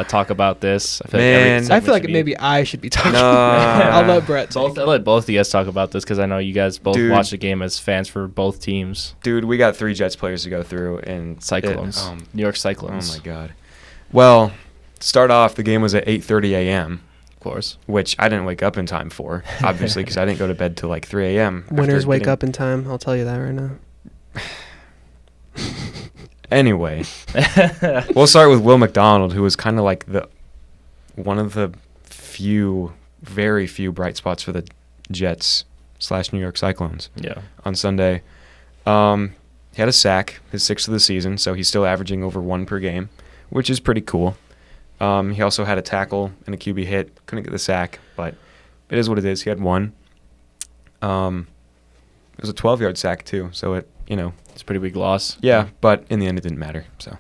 talk about this. I feel Man. like every I segment feel like should be- maybe I should be talking. No. I'll let Brett I'll talk. let both of you guys talk about this because I know you guys both Dude. watch the game as fans for both teams. Dude, we got 3 Jets players to go through, and Cyclones, New York oh Cyclones. my God. Well, to start off, the game was at 8:30 a.m., Of course. which I didn't wake up in time for, obviously, because I didn't go to bed till like 3 a.m. Winners after wake getting- up in time. I'll tell you that right now. Anyway, we'll start with Will McDonald, who was kind of like one of the very few bright spots for the Jets / New York Cyclones Yeah. on Sunday. He had a sack, his 6th of the season, so he's still averaging over 1 per game, which is pretty cool. He also had a tackle and a QB hit. Couldn't get the sack, but it is what it is. He had 1. It was a 12-yard sack too, so It's a pretty big loss. yeah, but in the end it didn't matter. So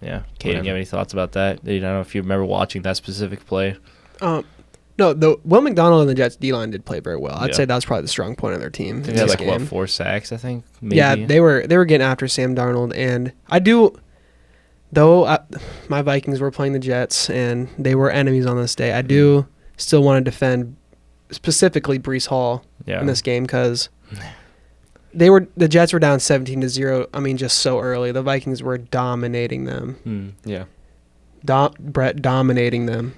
Yeah. Kate, do Whatever. you have any thoughts about that? I don't know if you remember watching that specific play. No, the Will McDonald and the Jets D-line did play very well. I'd Yeah. say that was probably the strong point of their team. They in had this like, what, game. 4 sacks, I think? Maybe? Yeah, they were getting after Sam Darnold, and my Vikings were playing the Jets, and they were enemies on this day. I do still want to defend specifically Breece Hall Yeah. in this game because the Jets were down 17-0. I mean, just so early. The Vikings were dominating them. Hmm. yeah, Brett dominating them.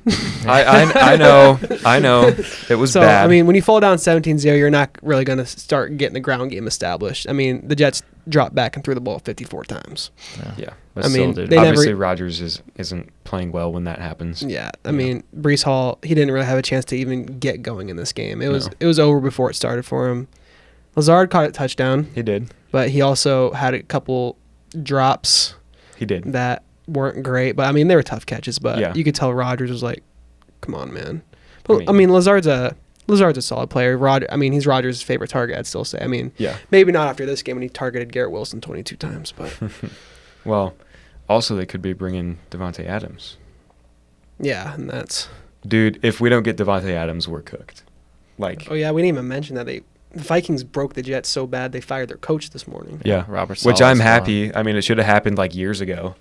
I know it was So bad. I mean, when you fall down 17-0, you're not really going to start getting the ground game established. I mean, the Jets dropped back and threw the ball 54 times. yeah. But I mean, still did. they Obviously, never- Rodgers isn't playing well when that happens. Yeah, I Yeah. mean, Breece Hall, he didn't really have a chance to even get going in this game. It No. was over before it started for him. Lazard caught a touchdown, He did. but he also had a couple drops He did. that weren't great. But I mean, they were tough catches. But Yeah. you could tell Rodgers was like, "Come on, man." But I mean- Lazard's a solid player. He's Rodgers' favorite target. I'd still say. I mean, Yeah. maybe not after this game when he targeted Garrett Wilson 22 times, but Well, also they could be bringing Devontae Adams. yeah, and that's. Dude, if we don't get Devontae Adams, we're cooked. Like, Oh yeah, we didn't even mention that the Vikings broke the Jets so bad they fired their coach this morning. yeah. Robert Which Saleh's I'm gone. happy. I mean, it should have happened like years ago.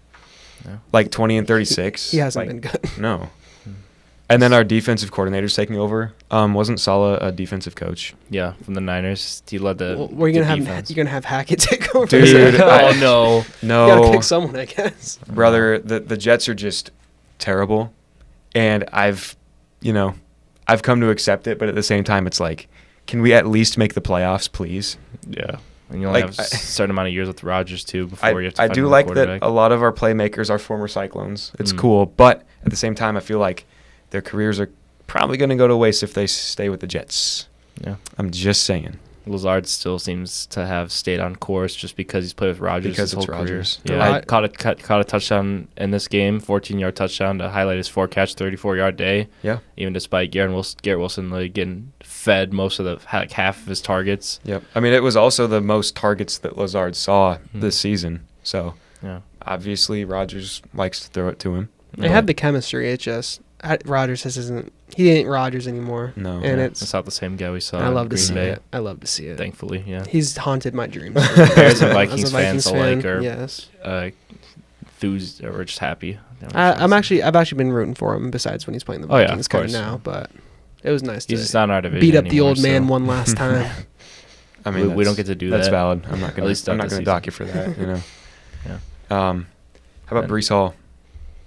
Yeah. Like 20-36. He hasn't Like, been good. No. And then our defensive coordinator's taking over. Wasn't Saleh a defensive coach? Yeah, from the Niners. He led the Well, were you gonna the have defense. you gonna have Hackett take over? Dude, oh, no. You gotta No, pick someone, I guess. brother. The Jets are just terrible, and I've come to accept it. But at the same time, it's like, can we at least make the playoffs, please? Yeah. And you only Like, have a certain amount of years with Rodgers, too, before you have to I find do another like that quarterback. a lot of our playmakers are former Cyclones. It's Mm. cool, but at the same time, I feel like their careers are probably going to go to waste if they stay with the Jets. Yeah. I'm just saying. Lazard still seems to have stayed on course just because he's played with Rodgers Because his it's whole Rodgers. career. Yeah, I- caught a touchdown in this game, 14-yard touchdown to highlight his 4-catch, 34-yard day. Yeah. Even despite Garrett Wilson like, getting fed most of half of his targets. Yep. I mean, it was also the most targets that Lazard saw Mhm. this season. So Yeah. obviously Rodgers likes to throw it to him. They have the chemistry. It just Rodgers isn't. He ain't Rodgers anymore. No. And It's not the same guy we saw. I love in to Green see Bay, it. I love to see it. Thankfully, yeah. He's haunted my dreams. Bears and As a Vikings fans alike are yes. enthused or just happy. I've actually been rooting for him. Besides when he's playing the Oh, yeah, Vikings of kind of course. now, but it was nice He's to just not in our division beat up the anymore, old man so one last time. I mean, we don't get to do that's that. valid. I'm not At gonna. least I'm not not this gonna dock you for that. You know. Yeah. How about And- Brees Hall?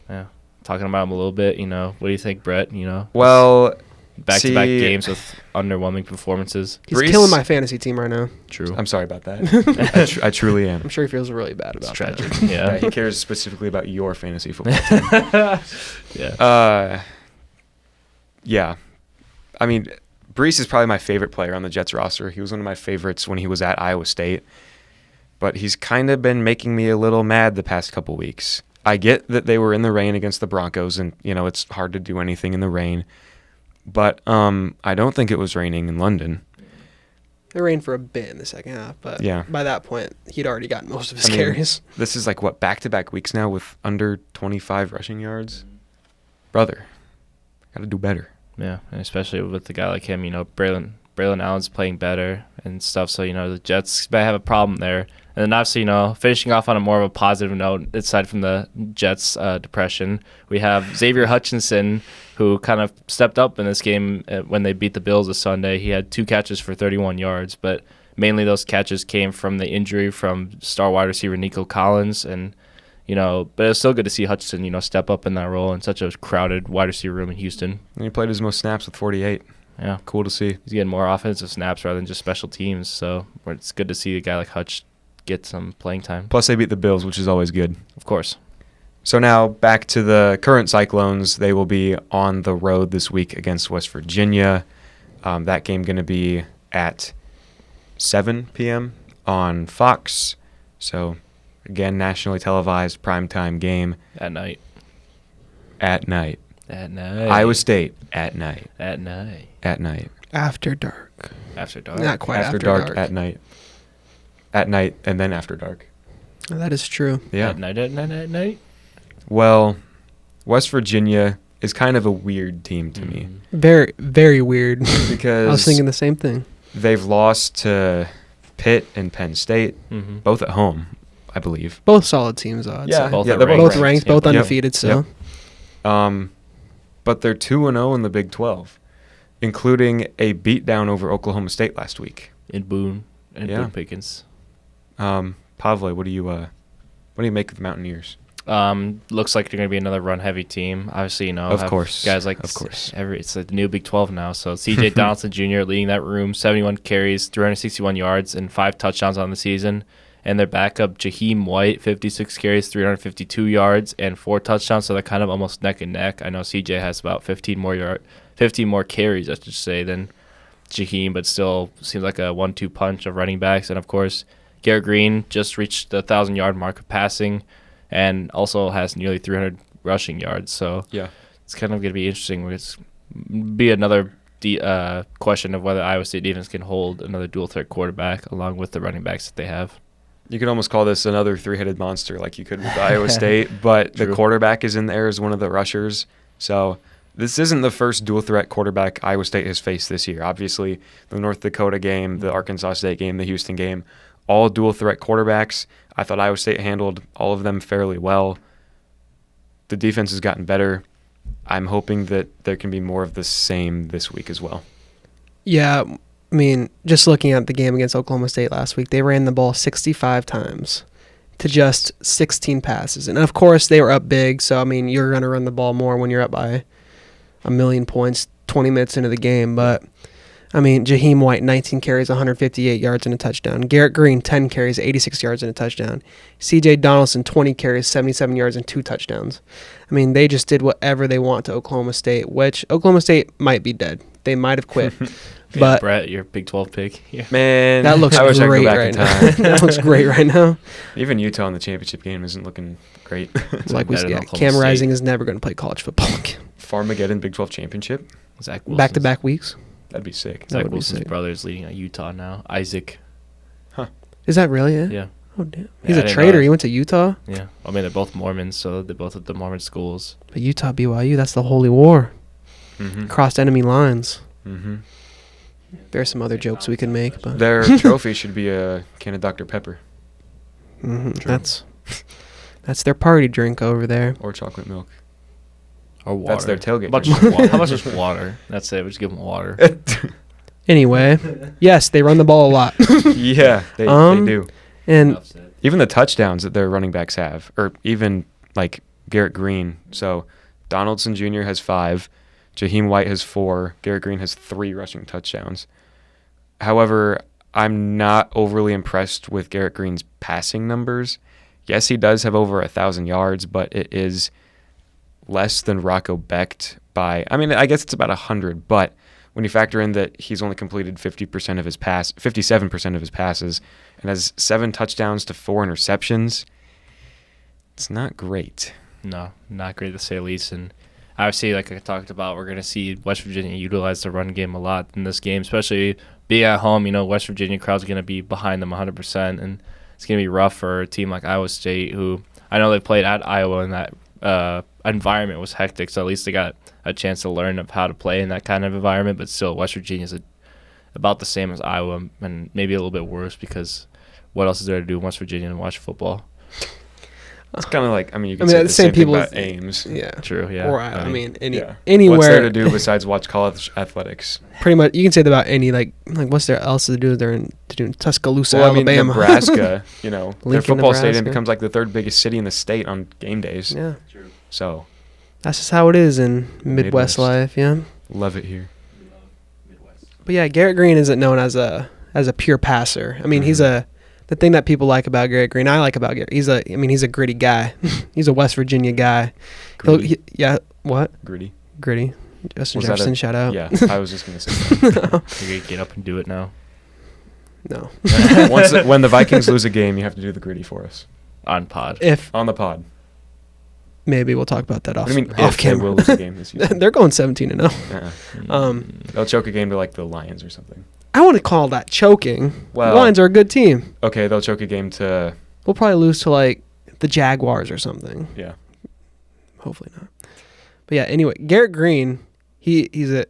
Yeah. Talking about him a little bit, what do you think, Brett? Well, back-to-back see- games with underwhelming performances. He's Brees- killing my fantasy team right now. True. I'm sorry about that. I truly am. I'm sure he feels really bad It's about tragic. that. Yeah. He cares specifically about your fantasy football team. Yeah. Yeah. I mean, Brees is probably my favorite player on the Jets roster. He was one of my favorites when he was at Iowa State. But he's kind of been making me a little mad the past couple weeks. I get that they were in the rain against the Broncos, and, it's hard to do anything in the rain. But I don't think it was raining in London. It rained for a bit in the second half, but Yeah. by that point, he'd already gotten most of his I mean, carries. This is like, what, back-to-back weeks now with under 25 rushing yards? Brother, got to do better. Yeah, and especially with a guy like him, Braylon Allen's playing better and stuff. So, the Jets may have a problem there. And then obviously, finishing off on a more of a positive note, aside from the Jets' depression, we have Xavier Hutchinson, who kind of stepped up in this game when they beat the Bills this Sunday. He had 2 catches for 31 yards, but mainly those catches came from the injury from star wide receiver Nico Collins. And, but it was still good to see Hutchinson, step up in that role in such a crowded wide receiver room in Houston. And he played his most snaps with 48. Yeah. Cool to see. He's getting more offensive snaps rather than just special teams. So it's good to see a guy like Hutch get some playing time. Plus, they beat the Bills, which is always good. Of course. So now back to the current Cyclones. They will be on the road this week against West Virginia. That game going to be at 7 p.m. on Fox. So, again, nationally televised primetime game. At night. At night. At night. Iowa State at night. At night. At night. After dark. After dark. Not quite After dark. At night. At night and then after dark. That is true. Yeah. At night, at night, at night. Well, West Virginia is kind of a weird team to me Very, very weird. because I was thinking the same thing. they've lost to Pitt and Penn State, Mm-hmm. both at home, I believe. Both solid teams, I'd Yeah, say. Both yeah, are they're Both ranked. ranked, Yep. both Yep. undefeated, so. Yep. But they're 2-0 in the Big 12, including a beatdown over Oklahoma State last week. In Boone. And Yeah. Boone Pickens. Pavle, what do you make of the Mountaineers? Looks like they're going to be another run-heavy team. Obviously, Of have course. guys like Of course. It's the new Big 12 now. So C.J. Donaldson Jr. leading that room, 71 carries, 361 yards, and 5 touchdowns on the season. And their backup, Jaheim White, 56 carries, 352 yards, and 4 touchdowns. So they're kind of almost neck and neck. I know C.J. has about 15 more carries, I should say, than Jaheim, but still seems like a 1-2 punch of running backs. And of course, Garrett Green just reached the 1,000-yard mark of passing, and also has nearly 300 rushing yards. So Yeah. it's kind of going to be interesting. It's be another question of whether Iowa State defense can hold another dual-threat quarterback along with the running backs that they have. You could almost call this another three-headed monster like you could with Iowa State, but the True. quarterback is in there as one of the rushers. So this isn't the first dual-threat quarterback Iowa State has faced this year. Obviously, the North Dakota game, the Arkansas State game, the Houston game, all dual-threat quarterbacks. I thought Iowa State handled all of them fairly well. The defense has gotten better. I'm hoping that there can be more of the same this week as well. Yeah, I mean, just looking at the game against Oklahoma State last week, they ran the ball 65 times to just 16 passes. And, of course, they were up big, so, I mean, you're going to run the ball more when you're up by 1,000,000 points 20 minutes into the game. But, I mean, Jaheim White, 19 carries, 158 yards and a touchdown. Garrett Green, 10 carries, 86 yards and a touchdown. C.J. Donaldson, 20 carries, 77 yards and 2 touchdowns. I mean, they just did whatever they want to Oklahoma State, which Oklahoma State might be dead. They might have quit. But Brett, your Big 12 pick. Yeah. Man, that looks I wish I could great go back right in now. time. That looks great right now. Even Utah in the championship game isn't looking great. Like we better than said, Oklahoma Cam State. Rising is never going to play college football again. Farmageddon Big 12 championship? Zach Wilson's, Back-to-back weeks. That'd be sick. That Zach would be Wilson's sick. brother is leading at Utah now. Isaac. Is that really it? Yeah. Oh, damn. He's Yeah, I a didn't traitor. know He that. went to Utah? Yeah. I mean, they're both Mormons, so they're both at the Mormon schools. But Utah, BYU, that's the holy war. Mm-hmm. Crossed enemy lines. Mm-hmm. There's some other jokes we could make, but Their trophy should be a can of Dr. Pepper True. True. That's their party drink over there. or chocolate milk. Or water. That's their tailgate How much drink. is water? How much is water? That's it. We just give them water. Anyway, yes, they run the ball a lot. Yeah, they do. And Even the touchdowns that their running backs have, or even like Garrett Green. So Donaldson Jr. has 5, Jaheim White has 4, Garrett Green has 3 rushing touchdowns. However, I'm not overly impressed with Garrett Green's passing numbers. Yes, he does have over 1,000 yards, but it is less than Rocco Becht by, I mean, I guess it's about 100, but when you factor in that he's only completed 57% of his passes, and has 7 touchdowns to 4 interceptions, it's not great. No, not great to say the least. And obviously, like I talked about, we're going to see West Virginia utilize the run game a lot in this game, especially being at home. You know, West Virginia crowd's going to be behind them 100%, and it's going to be rough for a team like Iowa State, who I know they played at Iowa, and that environment was hectic, so at least they got a chance to learn of how to play in that kind of environment. But still, West Virginia's about the same as Iowa, and maybe a little bit worse, because what else is there to do in West Virginia than watch football? It's kind of like, I mean, you can say the same thing about Ames. Yeah. True, yeah. Or, I mean, anywhere. What's there to do besides watch college athletics? Pretty much, you can say that about any, like what's there else to do? They're in Tuscaloosa, Well, I mean, Alabama. Nebraska, you know, their Lincoln, football stadium Nebraska. becomes like the 3rd biggest city in the state on game days. Yeah. So, That's just how it is in Midwest Midwest. life, yeah. love it here. But yeah, Garrett Green isn't known as a pure passer. I mean, he's Mhm. the thing that people like about Garrett Green. I like about Garrett. He's a gritty guy. He's a West Virginia guy. Gritty. What? Gritty. Gritty. Justin Was that Jefferson, shout out. Yeah, I was just going to say that. You're going to get up and do it now No. When the Vikings lose a game, you have to do the gritty for us. on pod. If On the pod. maybe we'll talk about that off. What do you mean off if they camera. will lose a game this season? They're going 17-0. Uh-uh. Mm. They'll choke a game to like the Lions or something. I want to call that choking. Well- The Lions are a good team. Okay, they'll choke a game to, We'll probably lose to like the Jaguars or something. yeah. Hopefully not. But yeah, anyway, Garrett Green, he's a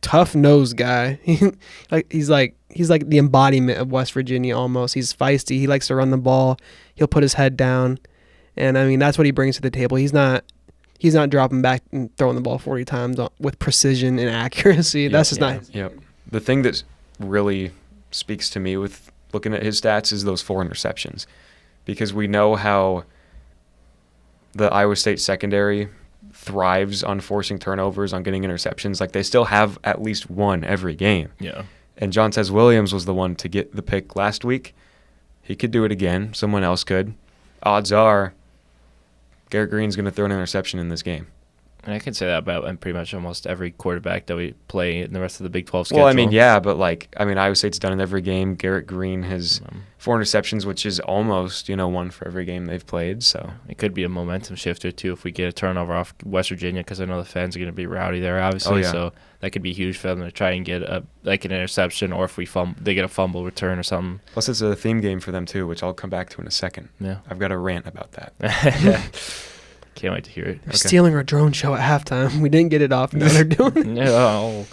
tough nosed guy. He's like the embodiment of West Virginia almost. He's feisty. He likes to run the ball. He'll put his head down, and I mean that's what he brings to the table. He's not dropping back and throwing the ball 40 times with precision and accuracy. That's just not. Yep. The thing that really speaks to me with looking at his stats is those 4 interceptions, because we know how the Iowa State secondary thrives on forcing turnovers, on getting interceptions. Like, they still have at least one every game. Yeah. And Jontez Williams was the one to get the pick last week. He could do it again. Someone else could. Odds are Garrett Green's going to throw an interception in this game. And I can say that about pretty much almost every quarterback that we play in the rest of the Big 12 schedule. Well, I mean, yeah, but Iowa State's done it every game. Garrett Green has 4 interceptions, which is almost, one for every game they've played. So it could be a momentum shifter, too, if we get a turnover off West Virginia, because I know the fans are going to be rowdy there, obviously. Oh, yeah. So that could be huge for them to try and get an interception, or if they get a fumble return or something. plus it's a theme game for them too, which I'll come back to in a second. Yeah. I've got a rant about that. Can't wait to hear it. They're stealing our drone show at halftime. We didn't get it off. Now they're doing it. No.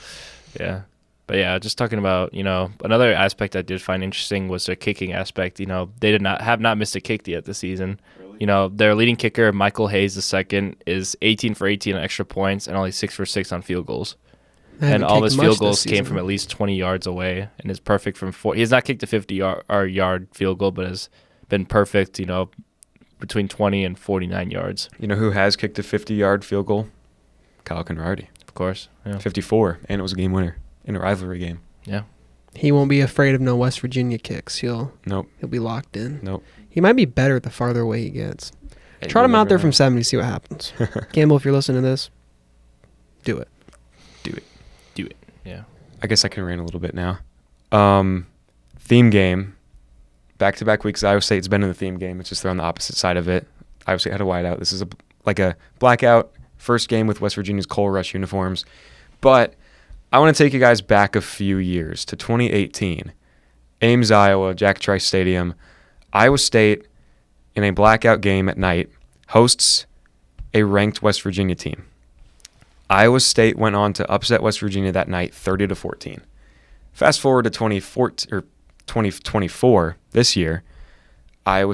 Yeah. But yeah, just talking about, another aspect I did find interesting was their kicking aspect. They have not missed a kick yet this season. Really? Their leading kicker, Michael Hayes II, is 18 for 18 on extra points and only 6 for 6 on field goals. And all his field goals came from at least 20 yards away, and is perfect from 4. He has not kicked a 50-yard field goal, but has been perfect, between 20 and 49 yards. You know who has kicked a 50-yard field goal? Kyle Conradi. Of course. Yeah. 54, and it was a game winner in a rivalry game. Yeah. He won't be afraid of no West Virginia kicks. He'll be locked in. Nope. He might be better the farther away he gets. Hey, Trot you him out never there know. from 70, see what happens. Campbell, if you're listening to this, do it. Do it. Yeah. I guess I can rant a little bit now. Theme game. Back-to-back weeks, Iowa State's been in the theme game. It's just they're on the opposite side of it. Iowa State had a whiteout. This is a blackout first game with West Virginia's Coal Rush uniforms. But I want to take you guys back a few years to 2018. Ames, Iowa, Jack Trice Stadium. Iowa State, in a blackout game at night, hosts a ranked West Virginia team. Iowa State went on to upset West Virginia that night 30-14. Fast forward to 2024 this year, a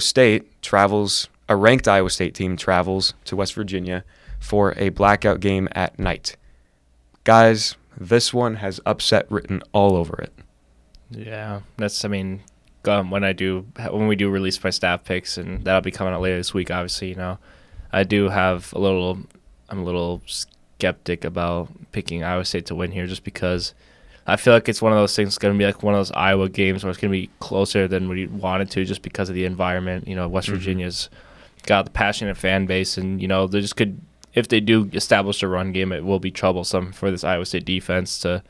ranked Iowa State team travels to West Virginia for a blackout game at night. Guys, this one has upset written all over it. Yeah, when we do release my staff picks, and that'll be coming out later this week, obviously, I do have I'm a little skeptic about picking Iowa State to win here, just because I feel like it's one of those things. It's going to be like one of those Iowa games where it's going to be closer than we wanted to, just because of the environment. West Virginia's got the passionate fan base, and they just could, if they do establish a run game, it will be troublesome for this Iowa State defense to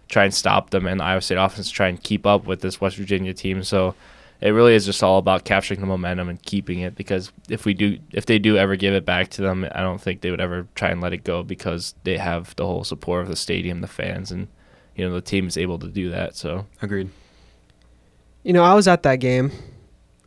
try and stop them, and the Iowa State offense to try and keep up with this West Virginia team. So it really is just all about capturing the momentum and keeping it, because if they do ever give it back to them, I don't think they would ever try and let it go, because they have the whole support of the stadium, the fans, and the team is able to do that. So agreed. I was at that game.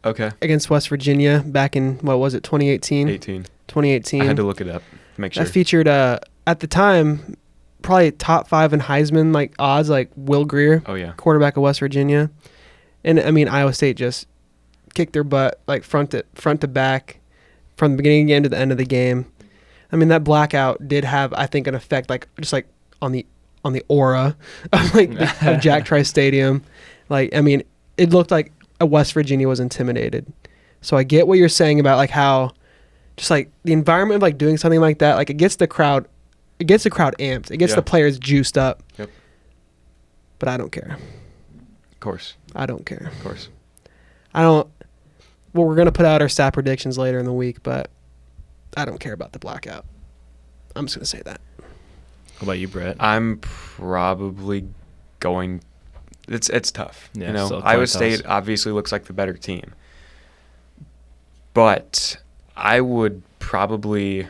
Okay. Against West Virginia back in, what was it, 2018? 2018. I had to look it up, make sure. That featured, at the time, probably top 5 in Heisman odds, like Will Grier, quarterback of West Virginia. And, Iowa State just kicked their butt, front to back, from the beginning of the game to the end of the game. That blackout did have, I think, an effect, on the aura of Jack Trice Stadium. It looked like West Virginia was intimidated. So I get what you're saying about how just the environment of doing something like that, it gets the crowd amped. It gets the players juiced up. Yep. But I don't care. Of course. I don't care. Of course. Well, we're going to put out our stat predictions later in the week, but I don't care about the blackout. I'm just going to say that. How about you, Brett? I'm probably going. It's tough. Yeah, Iowa State obviously looks like the better team, but I would probably.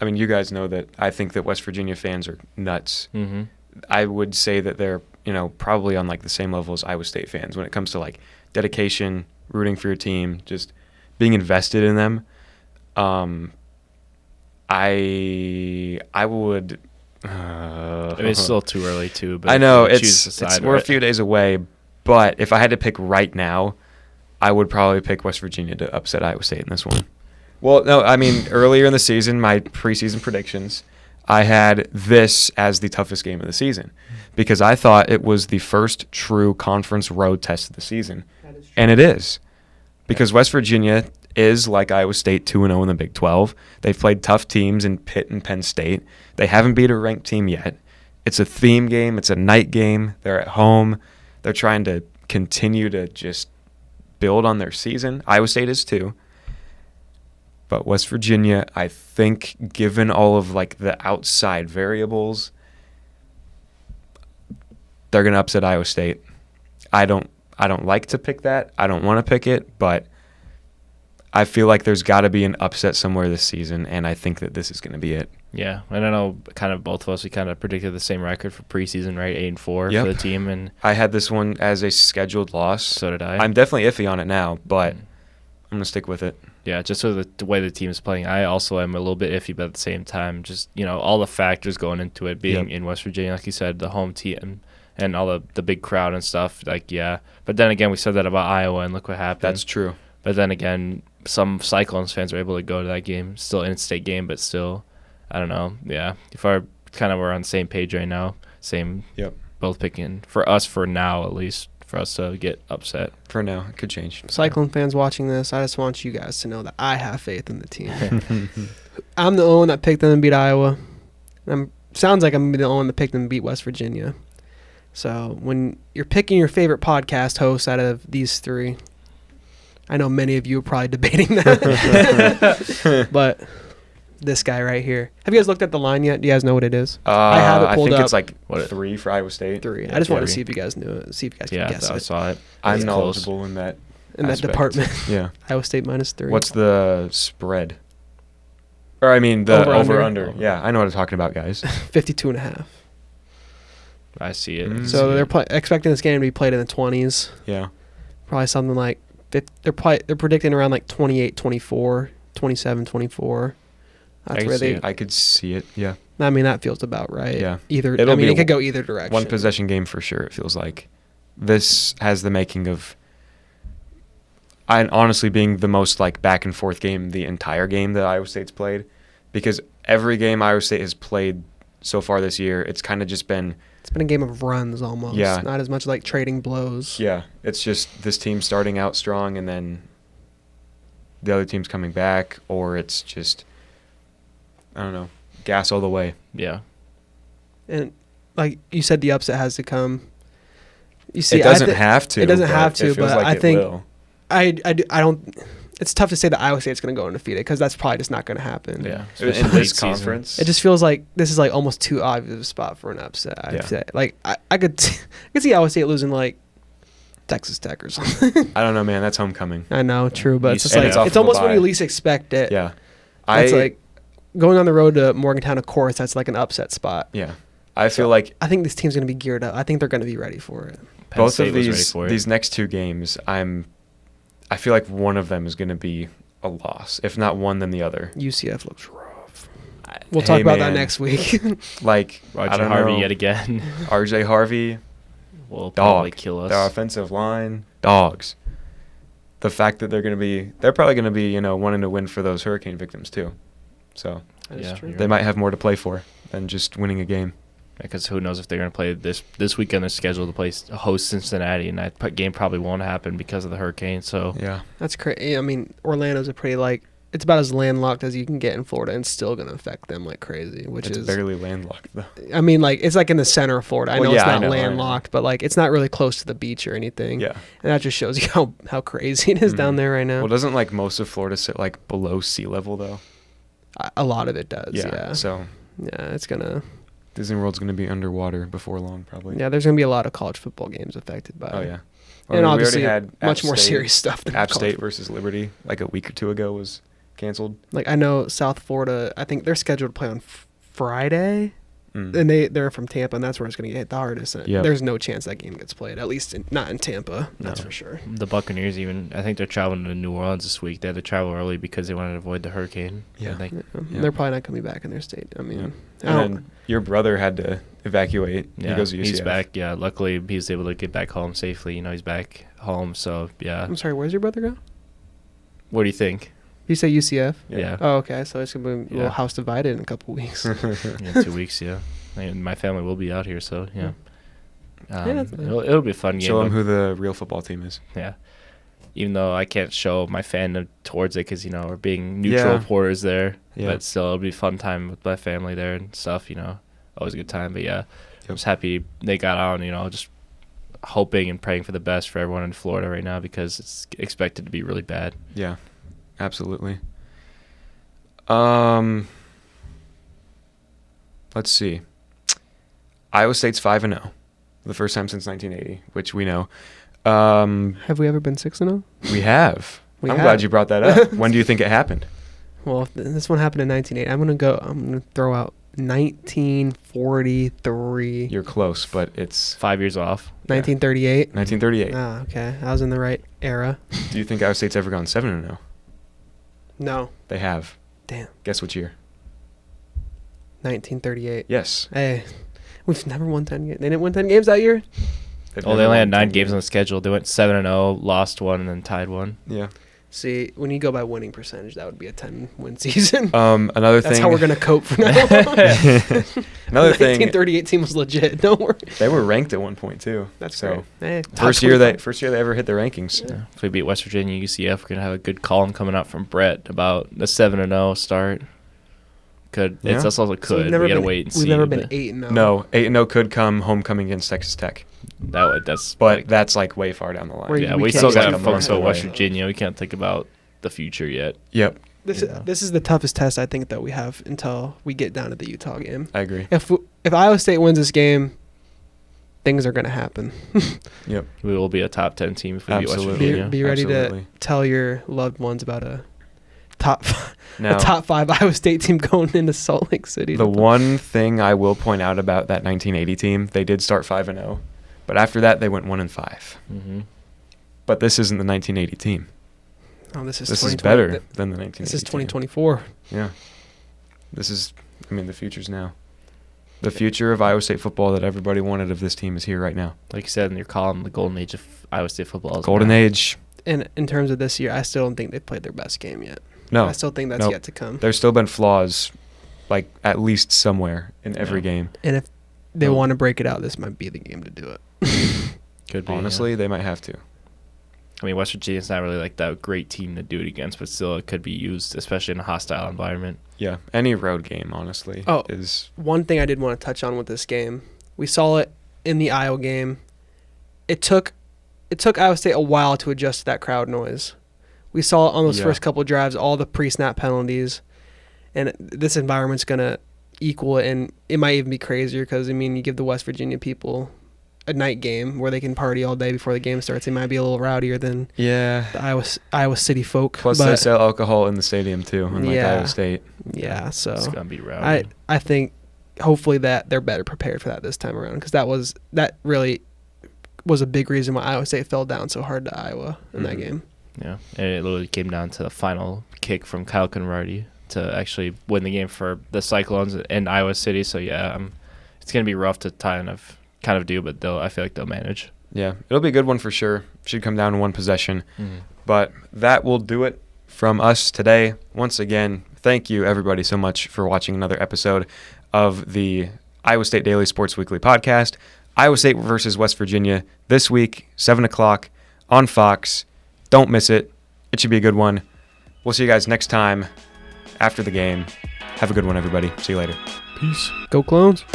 You guys know that I think that West Virginia fans are nuts. Mm-hmm. I would say that they're probably on the same level as Iowa State fans when it comes to dedication, rooting for your team, just being invested in them. I would. It's still too early too. But I know we're a few days away, but if I had to pick right now, I would probably pick West Virginia to upset Iowa State in this one. Well, no, earlier in the season, my preseason predictions, I had this as the toughest game of the season because I thought it was the first true conference road test of the season, and it is because West Virginia is, like Iowa State, 2-0 in the Big 12. They've played tough teams in Pitt and Penn State. They haven't beat a ranked team yet. It's a theme game. It's a night game. They're at home. They're trying to continue to just build on their season. Iowa State is too. But West Virginia, I think, given all of the outside variables, they're going to upset Iowa State. I don't like to pick that. I don't want to pick it, but I feel like there's got to be an upset somewhere this season, and I think that this is going to be it. Yeah, and I know kind of both of us, we kind of predicted the same record for preseason, right? 8-4 for the team. And I had this one as a scheduled loss. So did I. I'm definitely iffy on it now, but I'm going to stick with it. Yeah, just so the way the team is playing. I also am a little bit iffy, but at the same time, just, all the factors going into it, being in West Virginia, like you said, the home team and all the big crowd and stuff, yeah. But then again, we said that about Iowa, and look what happened. That's true. But then again, some Cyclones fans were able to go to that game, still in-state game, but still, I don't know. Yeah, if we're on the same page right now, both picking, for us for now at least, for us to get upset. For now, it could change. Cyclone fans watching this, I just want you guys to know that I have faith in the team. I'm the only one that picked them to beat Iowa. Sounds like I'm the only one that picked them to beat West Virginia. So when you're picking your favorite podcast host out of these three, I know many of you are probably debating that. But this guy right here. Have you guys looked at the line yet? Do you guys know what it is? I have it pulled up. I think it's 3 for Iowa State. 3. I just wanted to see if you guys knew it. See if you guys can guess it. I saw it. I'm knowledgeable in that department. Yeah. Iowa State -3. What's the spread? Or the over-under. Yeah, I know what I'm talking about, guys. 52.5. I see it. So they're expecting this game to be played in the 20s. Yeah. Probably something like they're predicting around like 28-24, 27-24. That's can where see they. it. I could see it. Yeah. I mean, that feels about right. Yeah. Either. It'll I mean, be it could go either direction. One possession game for sure. It feels like this has the making of. Honestly being the most like back and forth game the entire game that Iowa State's played, because every game Iowa State has played so far this year, it's kind of just been. It's been a game of runs almost. Yeah. Not as much like trading blows. Yeah, it's just this team starting out strong and then the other team's coming back, or it's just, I don't know, gas all the way. Yeah. And like you said, the upset has to come. You see, It doesn't have to. It doesn't have it to, feels but like I it think will. I don't. It's tough to say that Iowa State's going to go undefeated because that's probably just not going to happen. Yeah. In Especially this late season. conference. It just feels like this is like almost too obvious a spot for an upset. I'd Yeah. say. Like I could see Iowa State losing like Texas Tech or something. I don't know, man. That's homecoming. I know, true, but You it's just said like it's off it's of a almost when bye. you least expect it. Yeah. It's like going on the road to Morgantown, of course. That's like an upset spot. Yeah. I feel like I think this team's going to be geared up. I think they're going to be ready for it. Penn both State of was ready these for it. these next two games, I feel like one of them is going to be a loss. If not one, then the other. UCF looks rough. We'll talk about that next week. Like I Roger don't Harvey know, yet again RJ Harvey, will probably dog. kill us. Their offensive line, dogs. The fact that they're probably going to be, wanting to win for those hurricane victims too. So That is Yeah, true. you're they might have more to play for than just winning a game. Because who knows if they're going to play this weekend. They're scheduled to play host Cincinnati, and that game probably won't happen because of the hurricane. So Yeah. That's crazy. I mean, Orlando's a pretty it's about as landlocked as you can get in Florida, and still going to affect them like crazy. Which It's is barely landlocked though. I mean, like it's like in the center of Florida. I Well, know yeah, it's I not know, I know. landlocked, but like it's not really close to the beach or anything. Yeah. And that just shows you how crazy it is down Mhm. there right now. Well, doesn't like most of Florida sit like below sea level though? A lot of it does. Yeah. So Yeah, it's gonna. Disney World's going to be underwater before long, probably. Yeah, there's gonna be a lot of college football games affected by. Oh yeah. And obviously, we already had much App more State- serious stuff than App college State football. versus Liberty, like a week or two ago, was canceled. Like I know South Florida. I think they're scheduled to play on Friday, Mm. and they're from Tampa, and that's where it's gonna get hit the hardest. And Yep. There's no chance that game gets played. At least not in Tampa. That's No. for sure. the Buccaneers I think they're traveling to New Orleans this week. They had to travel early because they wanted to avoid the hurricane. Yeah. I think. Yeah. Yeah. They're probably not coming back in their state. I mean, Yeah. I don't- And then your brother had to evacuate. Yeah, He goes to UCF. he's back. Yeah, luckily he was able to get back home safely. He's back home. So yeah. I'm sorry. Where's your brother go? What do you think? You say UCF? Yeah. Oh, okay. So it's gonna be a little Yeah. house divided in a couple weeks. Yeah, 2 weeks. Yeah, and my family will be out here. So yeah. that's- It'll be a fun game. Show him but- who the real football team is. Yeah. Even though I can't show my fandom towards it because, we're being neutral Yeah. reporters there. Yeah. But still, it'll be a fun time with my family there and stuff, Always a good time. But yeah, I was happy they got on, just hoping and praying for the best for everyone in Florida right now because it's expected to be really bad. Yeah, absolutely. Let's see. Iowa State's 5-0, the first time since 1980, which we know. Have we ever been 6-0? We have. We I'm have. glad you brought that up. When do you think it happened? Well, this one happened in 1980. I'm gonna throw out 1943. You're close, but it's 5 years off. 1938. 1938. Ah, okay. I was in the right era. Do you think Iowa State's ever gone 7-0? No. They have. Damn. Guess which year? 1938. Yes. Hey, we've never won 10 games. They didn't win 10 games that year? They've They never only had won 9 10 games on the schedule. They went 7-0, lost one, and then tied one. Yeah. See, when you go by winning percentage, that would be a 10-win season. Another That's thing. how we're going to cope from now on. Another thing. 1938 team was legit. Don't worry. They were ranked at one point too. That's so. great. Hey, top First year 25. they ever hit the rankings. Yeah. If we beat West Virginia, UCF, we're gonna have a good column coming out from Brett about the 7-0 start. Could Yeah. it's also So could. we've never We gotta been- wait and We've see. never been but 8-0. No, 8-0 could come homecoming against Texas Tech, that's but like, that's like way far down the line. Where yeah, we we can't still get gotta too focus far on West away. Virginia. We can't think about the future yet. Yep, This Yeah. this is the toughest test I think that we have until we get down to the Utah game. I agree. If Iowa State wins this game, things are going to happen. Yep, We will be a top 10 team if we beat West Absolutely. Virginia. Be ready Absolutely. to tell your loved ones about a top Now a top 5 Iowa State team going into Salt Lake City. the one thing I will point out about that 1980 team, they did start 5-0, but after that they went 1-5. Mm-hmm. But this isn't the 1980 team. Oh, this is better than the 1980 This is team. 2024. Yeah. This is, the future's now. The future of Iowa State football that everybody wanted of this team is here right now. Like you said in your column, the golden age of Iowa State football. Golden age. And in terms of this year, I still don't think they've played their best game yet. No. I still think that's Nope. yet to come. There's still been flaws, like, at least somewhere in every game. And if they Nope. want to break it out, this might be the game to do it. Could be. Honestly, they might have to. I mean, West Virginia's not really like that great team to do it against, but still it could be used, especially in a hostile environment. Yeah, any road game, honestly, is... One thing I did want to touch on with this game, we saw it in the Iowa game. It took Iowa State a while to adjust to that crowd noise. We saw it on those first couple of drives, all the pre-snap penalties, and this environment's going to equal it, and it might even be crazier because, you give the West Virginia people a night game where they can party all day before the game starts. They might be a little rowdier than the Iowa City folk. Plus, they sell alcohol in the stadium, too, unlike Iowa State. Yeah, so it's going to be rowdy. I think hopefully that they're better prepared for that this time around because that really was a big reason why Iowa State fell down so hard to Iowa in that game. Yeah, and it literally came down to the final kick from Kyle Conradi to actually win the game for the Cyclones in Iowa City. So, it's going to be rough to kind of do, but I feel like they'll manage. Yeah, it'll be a good one for sure. Should come down to one possession. But that will do it from us today. Once again, thank you, everybody, so much for watching another episode of the Iowa State Daily Sports Weekly podcast. Iowa State versus West Virginia this week, 7 o'clock on Fox. Don't miss it. It should be a good one. We'll see you guys next time after the game. Have a good one, everybody. See you later. Peace. Go Clones.